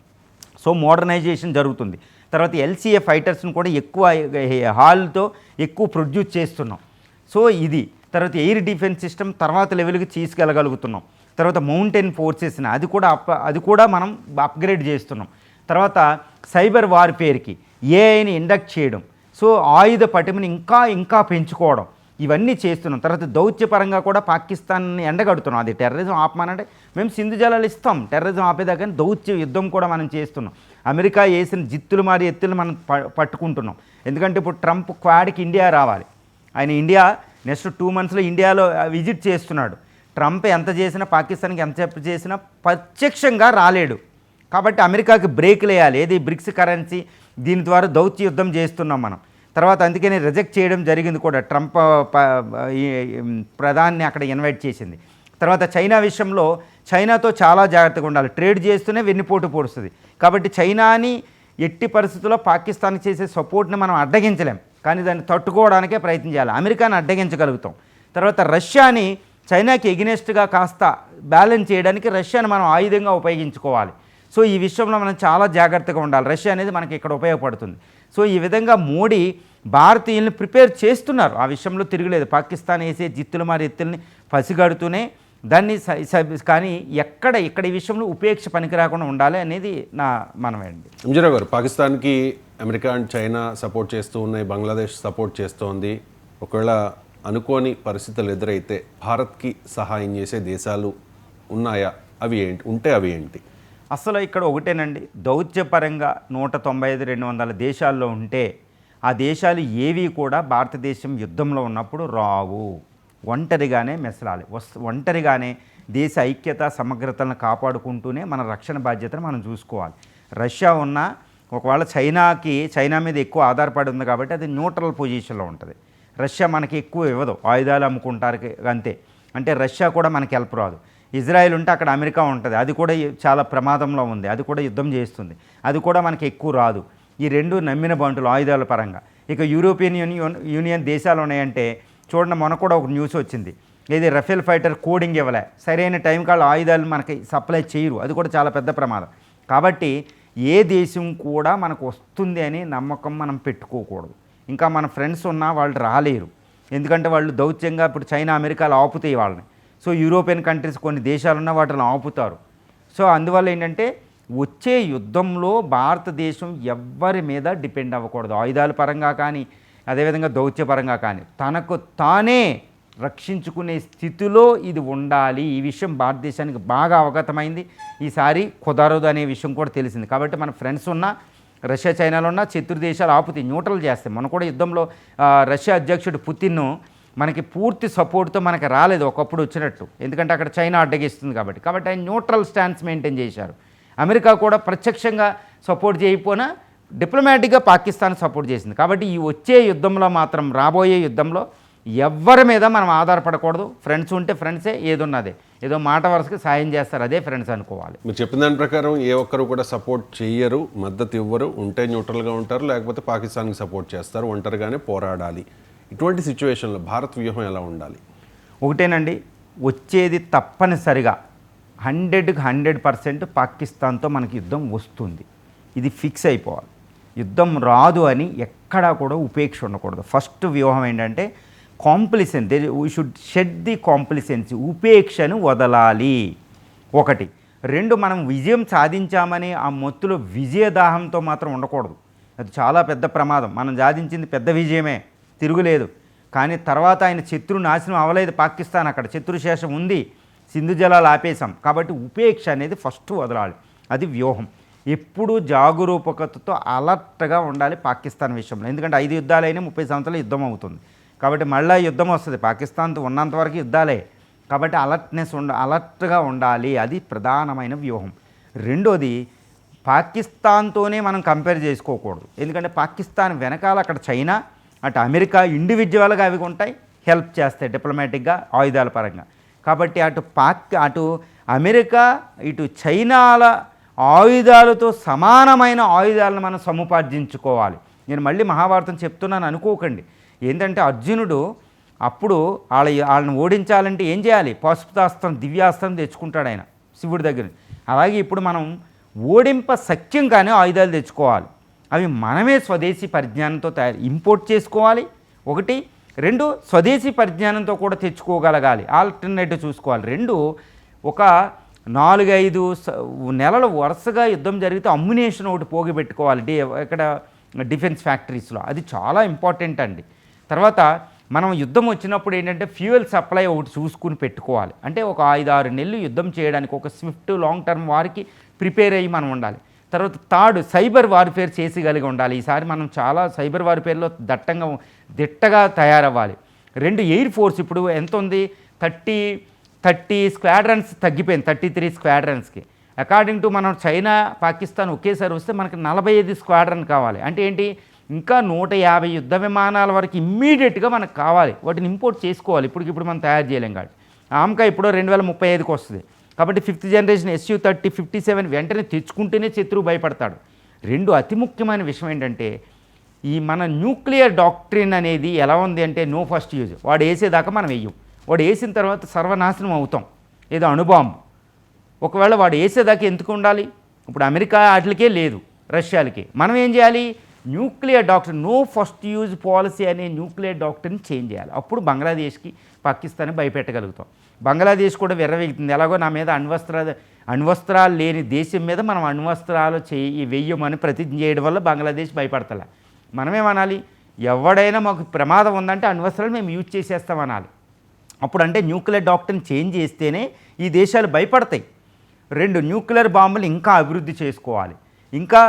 సో మోడర్నైజేషన్ జరుగుతుంది. తర్వాత LCA ఫైటర్స్ని కూడా ఎక్కువ హాల్తో ఎక్కువ ప్రొడ్యూస్ చేస్తున్నాం. సో ఇది తర్వాత ఎయిర్ డిఫెన్స్ సిస్టమ్ తర్వాత లెవెల్కి తీసుకెళ్ళగలుగుతున్నాం. తర్వాత మౌంటైన్ ఫోర్సెస్ని అది కూడా మనం అప్గ్రేడ్ చేస్తున్నాం. తర్వాత సైబర్ వార్ఫేర్కి ఏఐని ఇండక్ట్ చేయడం, సో ఆయుధ పటిమని ఇంకా పెంచుకోవడం, ఇవన్నీ చేస్తున్నాం. తర్వాత దౌత్యపరంగా కూడా పాకిస్తాన్ని ఎండగడుతున్నాం. అది టెర్రరిజం ఆపమానంటే మేము సింధు జలాలు ఇస్తాం, టెర్రరిజం ఆపేదాకా దౌత్య యుద్ధం కూడా మనం చేస్తున్నాం. అమెరికా వేసిన జిత్తులు మారి ఎత్తులు మనం పట్టుకుంటున్నాం. ఎందుకంటే ఇప్పుడు ట్రంప్ క్వాడ్కి ఇండియా రావాలి. ఆయన ఇండియా నెక్స్ట్ 2 monthsలో ఇండియాలో విజిట్ చేస్తున్నాడు. ట్రంప్ ఎంత చేసినా, పాకిస్తాన్కి ఎంత చేసినా ప్రత్యక్షంగా రాలేడు. కాబట్టి అమెరికాకి బ్రేక్లు వేయాలి. ఏది బ్రిక్స్ కరెన్సీ, దీని ద్వారా దౌత్య యుద్ధం చేస్తున్నాం మనం. తర్వాత అందుకని రిజెక్ట్ చేయడం జరిగింది కూడా, ట్రంప్ ప్రధాని అక్కడ ఇన్వైట్ చేసింది. తర్వాత చైనా విషయంలో చైనాతో చాలా జాగ్రత్తగా ఉండాలి. ట్రేడ్ చేస్తూనే వెన్నుపోటు పొడుస్తుంది. కాబట్టి చైనాని ఎట్టి పరిస్థితుల్లో పాకిస్తాన్కి చేసే సపోర్ట్ని మనం అడ్డగించలేం, కానీ దాన్ని తట్టుకోవడానికే ప్రయత్నం చేయాలి. అమెరికాని అడ్డగించగలుగుతాం. తర్వాత రష్యాని చైనాకి ఎగినెస్ట్గా కాస్త బ్యాలెన్స్ చేయడానికి రష్యాని మనం ఆయుధంగా ఉపయోగించుకోవాలి. సో ఈ విషయంలో మనం చాలా జాగ్రత్తగా ఉండాలి. రష్యా అనేది మనకి ఇక్కడ ఉపయోగపడుతుంది. సో ఈ విధంగా మోడీ భారతీయుల్ని ప్రిపేర్ చేస్తున్నారు, ఆ విషయంలో తిరగలేదు. పాకిస్తాన్ వేసే జిత్తులు మారి ఎత్తుల్ని పసిగడుతూనే దాన్ని కానీ ఇక్కడ ఈ విషయంలో ఉపేక్ష పనికి రాకుండా ఉండాలి అనేది నా మనమేండి. ఎంజీరావు గారు, పాకిస్తాన్కి అమెరికా అండ్ చైనా సపోర్ట్ చేస్తూ ఉన్నాయి, బంగ్లాదేశ్ సపోర్ట్ చేస్తోంది. ఒకవేళ అనుకోని పరిస్థితులు ఎదురైతే భారత్కి సహాయం చేసే దేశాలు ఉన్నాయా? అవి ఏంటి? ఉంటే అవి ఏంటి? అసలు ఇక్కడ ఒకటేనండి, దౌత్యపరంగా 195-200 దేశాల్లో ఉంటే ఆ దేశాలు ఏవి కూడా భారతదేశం యుద్ధంలో ఉన్నప్పుడు రావు. ఒంటరిగానే మెసలాలి. ఒంటరిగానే దేశ ఐక్యత సమగ్రతలను కాపాడుకుంటూనే మన రక్షణ బాధ్యతను మనం చూసుకోవాలి. రష్యా ఉన్న ఒకవేళ చైనా మీద ఎక్కువ ఆధారపడి ఉంది కాబట్టి అది న్యూట్రల్ పొజిషన్లో ఉంటుంది. రష్యా మనకి ఎక్కువ ఇవ్వదు, ఆయుధాలు అమ్ముకుంటారు అంతే. అంటే రష్యా కూడా మనకి హెల్ప్ రాదు. ఇజ్రాయెల్ ఉంటే అక్కడ అమెరికా ఉంటుంది, అది కూడా చాలా ప్రమాదంలో ఉంది, అది కూడా యుద్ధం చేస్తుంది, అది కూడా మనకి ఎక్కువ రాదు. ఈ 2 నమ్మిన బంటులు ఆయుధాల పరంగా. ఇక యూరోపియన్ యూనియన్ దేశాలు ఉన్నాయంటే చూడండి, మనకు కూడా ఒక న్యూస్ వచ్చింది, ఏది రఫేల్ ఫైటర్ కోడింగ్ ఇవ్వలే, సరైన టైం కాళ్ళు ఆయుధాలు మనకి సప్లై చేయరు, అది కూడా చాలా పెద్ద ప్రమాదం. కాబట్టి ఏ దేశం కూడా మనకు వస్తుంది అని నమ్మకం మనం పెట్టుకోకూడదు. ఇంకా మన ఫ్రెండ్స్ ఉన్నా వాళ్ళు రాలేరు, ఎందుకంటే వాళ్ళు దౌత్యంగా ఇప్పుడు చైనా అమెరికాలు ఆపుతాయి వాళ్ళని. సో యూరోపియన్ కంట్రీస్ కొన్ని దేశాలున్నా వాటిని ఆపుతారు. సో అందువల్ల ఏంటంటే వచ్చే యుద్ధంలో భారతదేశం ఎవ్వరి మీద డిపెండ్ అవ్వకూడదు, ఆయుధాల పరంగా కానీ అదేవిధంగా దౌత్యపరంగా కానీ తనకు తానే రక్షించుకునే స్థితిలో ఇది ఉండాలి. ఈ విషయం భారతదేశానికి బాగా అవగతమైంది. ఈసారి కుదరదు అనే విషయం కూడా తెలిసింది. కాబట్టి మన ఫ్రెండ్స్ ఉన్నా, రష్యా చైనాలో ఉన్న శత్రు దేశాలు ఆపుతాయి, న్యూట్రల్ చేస్తాయి. మనం కూడా యుద్ధంలో రష్యా అధ్యక్షుడు పుతిన్ మనకి పూర్తి సపోర్ట్తో మనకి రాలేదు ఒకప్పుడు వచ్చినట్టు, ఎందుకంటే అక్కడ చైనా అడ్డగిస్తుంది కాబట్టి ఆయన న్యూట్రల్ స్టాన్స్ మెయింటైన్ చేశారు. అమెరికా కూడా ప్రత్యక్షంగా సపోర్ట్ చేయకపోయినా డిప్లొమాటిక్గా పాకిస్తాన్ సపోర్ట్ చేసింది. కాబట్టి ఈ వచ్చే యుద్ధంలో మాత్రం, రాబోయే యుద్ధంలో ఎవ్వరి మీద మనం ఆధారపడకూడదు. ఫ్రెండ్స్ ఉంటే ఫ్రెండ్సే, ఏదున్నదే ఏదో మాట వరుసకి సాయం చేస్తారు, అదే ఫ్రెండ్స్ అనుకోవాలి. మీరు చెప్పిన దాని ప్రకారం ఏ ఒక్కరు కూడా సపోర్ట్ చెయ్యరు, మద్దతు ఇవ్వరు, ఉంటే న్యూట్రల్గా ఉంటారు, లేకపోతే పాకిస్తాన్కి సపోర్ట్ చేస్తారు, ఒంటరిగానే పోరాడాలి. ఇటువంటి సిచ్యువేషన్లో భారత్ వ్యూహం ఎలా ఉండాలి? ఒకటేనండి, వచ్చేది తప్పనిసరిగా 100% పాకిస్తాన్తో మనకి యుద్ధం వస్తుంది, ఇది ఫిక్స్ అయిపోవాలి. యుద్ధం రాదు అని ఎక్కడా కూడా ఉపేక్ష ఉండకూడదు. ఫస్ట్ వ్యూహం ఏంటంటే కాంప్లిసెన్సీ, వీ షుడ్ షెడ్ ది కాంప్లిసెన్సీ, ఉపేక్షను వదలాలి. ఒకటి. రెండు, మనం విజయం సాధించామని ఆ మొత్తులో విజయదాహంతో మాత్రం ఉండకూడదు, అది చాలా పెద్ద ప్రమాదం. మనం సాధించింది పెద్ద విజయమే, తిరుగులేదు. కానీ తర్వాత ఆయన శత్రు నాశనం అవ్వలేదు, పాకిస్తాన్ అక్కడ శత్రుశేషం ఉంది, సింధు జలాలు ఆపేశాం. కాబట్టి ఉపేక్ష అనేది ఫస్ట్ వదలాలి, అది వ్యూహం. ఎప్పుడూ జాగరూకతతో అలర్ట్గా ఉండాలి పాకిస్తాన్ విషయంలో, ఎందుకంటే 5 యుద్ధాలైనా 30 సంవత్సరాలు యుద్ధం అవుతుంది. కాబట్టి మళ్ళీ యుద్ధం వస్తుంది, పాకిస్తాన్తో ఉన్నంతవరకు యుద్ధాలే. కాబట్టి అలర్ట్గా ఉండాలి, అది ప్రధానమైన వ్యూహం. రెండోది, పాకిస్తాన్తోనే మనం కంపేర్ చేసుకోకూడదు, ఎందుకంటే పాకిస్తాన్ వెనకాల అక్కడ చైనా, అటు అమెరికా ఇండివిజువల్గా అవి ఉంటాయి, హెల్ప్ చేస్తాయి డిప్లొమాటిక్గా, ఆయుధాల పరంగా. కాబట్టి అటు అమెరికా, ఇటు చైనాల ఆయుధాలతో సమానమైన ఆయుధాలను మనం సముపార్జించుకోవాలి. నేను మళ్ళీ మహాభారతం చెప్తున్నాను అనుకోకండి. ఏంటంటే అర్జునుడు అప్పుడు వాళ్ళని ఓడించాలంటే ఏం చేయాలి? పాశుపతాస్త్రం, దివ్యాస్త్రం తెచ్చుకుంటాడు ఆయన శివుడి దగ్గర. అలాగే ఇప్పుడు మనం ఓడింప సఖ్యం కానీ ఆయుధాలు తెచ్చుకోవాలి, అవి మనమే స్వదేశీ పరిజ్ఞానంతో ఇంపోర్ట్ చేసుకోవాలి. ఒకటి. రెండు, స్వదేశీ పరిజ్ఞానంతో కూడా తెచ్చుకోగలగాలి, ఆల్టర్నేటివ్ చూసుకోవాలి. రెండు, ఒక 4-5 నెలలు వరుసగా యుద్ధం జరిగితే అమ్యునేషన్ ఒకటి పోగిపెట్టుకోవాలి ఇక్కడ డిఫెన్స్ ఫ్యాక్టరీస్లో, అది చాలా ఇంపార్టెంట్ అండి. తర్వాత మనం యుద్ధం వచ్చినప్పుడు ఏంటంటే ఫ్యూయల్ సప్లై ఒకటి చూసుకుని పెట్టుకోవాలి. అంటే ఒక 5-6 నెలలు యుద్ధం చేయడానికి ఒక స్విఫ్ట్ లాంగ్ టర్మ్ వారికి ప్రిపేర్ అయ్యి మనం ఉండాలి. తర్వాత థర్డ్, సైబర్ వార్ఫేర్ చేసి ఉండాలి. ఈసారి మనం చాలా సైబర్ వార్ఫేర్లో దిట్టగా తయారవ్వాలి. రెండు, ఎయిర్ ఫోర్స్ ఇప్పుడు ఎంత ఉంది? 30 స్క్వాడ్రన్స్ తగ్గిపోయింది, 33 స్క్వాడ్రన్స్కి. అకార్డింగ్ టు మనం చైనా, పాకిస్తాన్ ఒకేసారి వస్తే మనకి 45 స్క్వాడ్రన్ కావాలి. అంటే ఏంటి? ఇంకా 150 యుద్ధ విమానాల వరకు ఇమ్మీడియట్గా మనకు కావాలి, వాటిని ఇంపోర్ట్ చేసుకోవాలి. ఇప్పుడు మనం తయారు చేయలేం కాబట్టి. ఆమ్కా ఇప్పుడు 2035కి వస్తుంది. కాబట్టి 5th జనరేషన్ Su-30, 57 వెంటనే తెచ్చుకుంటేనే శత్రువు భయపడతాడు. రెండు, అతి ముఖ్యమైన విషయం ఏంటంటే ఈ మన న్యూక్లియర్ డాక్ట్రిన్ అనేది ఎలా ఉంది అంటే నో ఫస్ట్ యూజ్. వాడు వేసేదాకా మనం వెయ్యం, వాడు వేసిన తర్వాత సర్వనాశనం అవుతాం. ఏదో అణుబాంబు, ఒకవేళ వాడు వేసేదాకా ఎందుకు ఉండాలి? ఇప్పుడు అమెరికా వాటికే లేదు, రష్యాలకి. మనం ఏం చేయాలి? Nuclear doctrine, no first use policy అనే న్యూక్లియర్ డాక్ట్రిన్ చేంజ్ చేయాలి. అప్పుడు బంగ్లాదేశ్కి, పాకిస్తాన్ని భయపెట్టగలుగుతాం. బంగ్లాదేశ్ కూడా వెర్రవెగుతుంది, ఎలాగో నా మీద అణ్వస్త్రాలు లేని దేశం మీద మనం అణ్వస్త్రాలు వెయ్యమని ప్రతిజ్ఞ చేయడం వల్ల బంగ్లాదేశ్ భయపడతలే. మనమేమనాలి? ఎవడైనా మాకు ప్రమాదం ఉందంటే అణ్వస్త్రాలు మేము యూజ్ చేసేస్తామనాలి. అప్పుడు అంటే న్యూక్లియర్ డాక్ట్రిన్ చేంజ్ చేస్తేనే ఈ దేశాలు భయపడతాయి. రెండు, న్యూక్లియర్ బాంబులు ఇంకా అభివృద్ధి చేసుకోవాలి, ఇంకా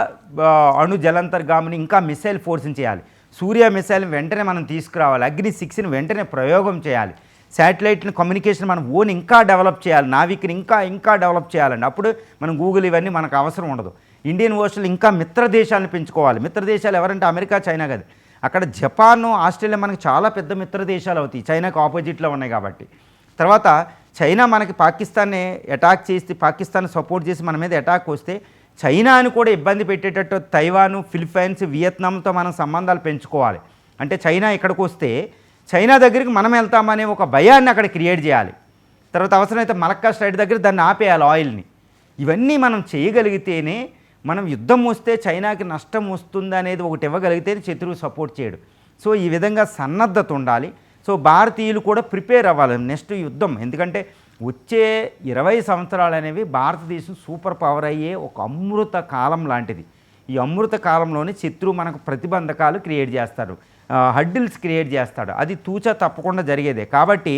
అణు జలంతర్గామిని, ఇంకా మిసైల్ ఫోర్స్ని చేయాలి. సూర్య మిసైల్ వెంటనే మనం తీసుకురావాలి, అగ్ని 6ని వెంటనే ప్రయోగం చేయాలి. శాటిలైట్ని కమ్యూనికేషన్ మనం ఇంకా డెవలప్ చేయాలి, నావిక్ని ఇంకా డెవలప్ చేయాలండి. అప్పుడు మనం గూగుల్ ఇవన్నీ మనకు అవసరం ఉండదు. ఇండియన్ ఓషన్లో ఇంకా మిత్ర దేశాలను పెంచుకోవాలి. మిత్ర దేశాలు ఎవరంటే అమెరికా, చైనా కాదు, అక్కడ జపాన్, ఆస్ట్రేలియా మనకి చాలా పెద్ద మిత్ర దేశాలు అవుతాయి, చైనాకు ఆపోజిట్లో ఉన్నాయి కాబట్టి. తర్వాత చైనా మనకి పాకిస్తాన్ని అటాక్ చేసి, పాకిస్తాన్ సపోర్ట్ చేసి మన మీద అటాక్ వస్తే చైనాను కూడా ఇబ్బంది పెట్టేటట్టు తైవాను, ఫిలిప్పైన్స్, వియత్నాంతో మనం సంబంధాలు పెంచుకోవాలి. అంటే చైనా ఇక్కడికి వస్తే చైనా దగ్గరికి మనం వెళ్తామనే ఒక భయాన్ని అక్కడ క్రియేట్ చేయాలి. తర్వాత అవసరమైతే మలక్కా స్ట్రైట్ దగ్గర దాన్ని ఆపేయాలి, ఆయిల్ని. ఇవన్నీ మనం చేయగలిగితేనే, మనం యుద్ధం వస్తే చైనాకి నష్టం వస్తుంది అనేది ఒకటి ఇవ్వగలిగితేనే శత్రువు సపోర్ట్ చేయడు. సో ఈ విధంగా సన్నద్ధత ఉండాలి. సో భారతీయులు కూడా ప్రిపేర్ అవ్వాలి నెక్స్ట్ యుద్ధం. ఎందుకంటే వచ్చే 20 సంవత్సరాలు అనేవి భారతదేశం సూపర్ పవర్ అయ్యే ఒక అమృత కాలం లాంటిది. ఈ అమృత కాలంలోనే శత్రువు మనకు ప్రతిబంధకాలు క్రియేట్ చేస్తాడు, హడ్డిల్స్ క్రియేట్ చేస్తాడు. అది తూచా తప్పకుండా జరిగేదే. కాబట్టి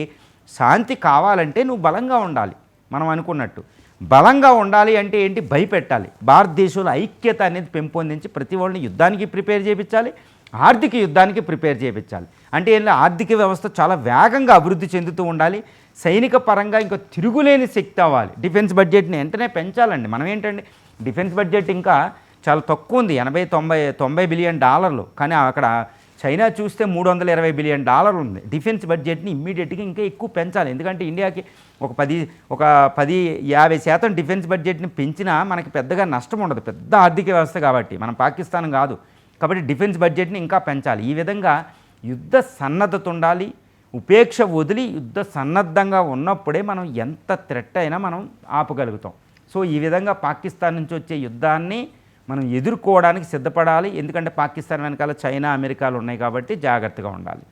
శాంతి కావాలంటే నువ్వు బలంగా ఉండాలి. మనం అనుకున్నట్టు బలంగా ఉండాలి అంటే ఏంటి? భయపెట్టాలి. భారతదేశంలో ఐక్యత అనేది పెంపొందించి ప్రతి వాళ్ళని యుద్ధానికి ప్రిపేర్ చేయించాలి, ఆర్థిక యుద్ధానికి ప్రిపేర్ చేయించాలి. అంటే ఏంటంటే ఆర్థిక వ్యవస్థ చాలా వేగంగా అభివృద్ధి చెందుతూ ఉండాలి. సైనిక పరంగా ఇంకా తిరుగులేని శక్తి అవ్వాలి. డిఫెన్స్ బడ్జెట్ని వెంటనే పెంచాలండి. మనం ఏంటంటే డిఫెన్స్ బడ్జెట్ ఇంకా చాలా తక్కువ ఉంది, 80-90 బిలియన్ డాలర్లు. కానీ అక్కడ చైనా చూస్తే $320 బిలియన్ ఉంది. డిఫెన్స్ బడ్జెట్ని ఇమ్మీడియట్గా ఇంకా ఎక్కువ పెంచాలి. ఎందుకంటే ఇండియాకి ఒక 10-50% డిఫెన్స్ బడ్జెట్ని పెంచినా మనకి పెద్దగా నష్టం ఉండదు, పెద్ద ఆర్థిక వ్యవస్థ కాబట్టి. మనం పాకిస్తాన్ కాదు కాబట్టి డిఫెన్స్ బడ్జెట్ని ఇంకా పెంచాలి. ఈ విధంగా యుద్ధ సన్నద్ధత ఉండాలి. ఉపేక్ష వదిలి యుద్ధ సన్నద్ధంగా ఉన్నప్పుడే మనం ఎంత థ్రెట్ అయినా మనం ఆపగలుగుతాం. సో ఈ విధంగా పాకిస్తాన్ నుంచి వచ్చే యుద్ధాన్ని మనం ఎదుర్కోవడానికి సిద్ధపడాలి. ఎందుకంటే పాకిస్తాన్ వెనకాల చైనా, అమెరికాలు ఉన్నాయి కాబట్టి జాగ్రత్తగా ఉండాలి.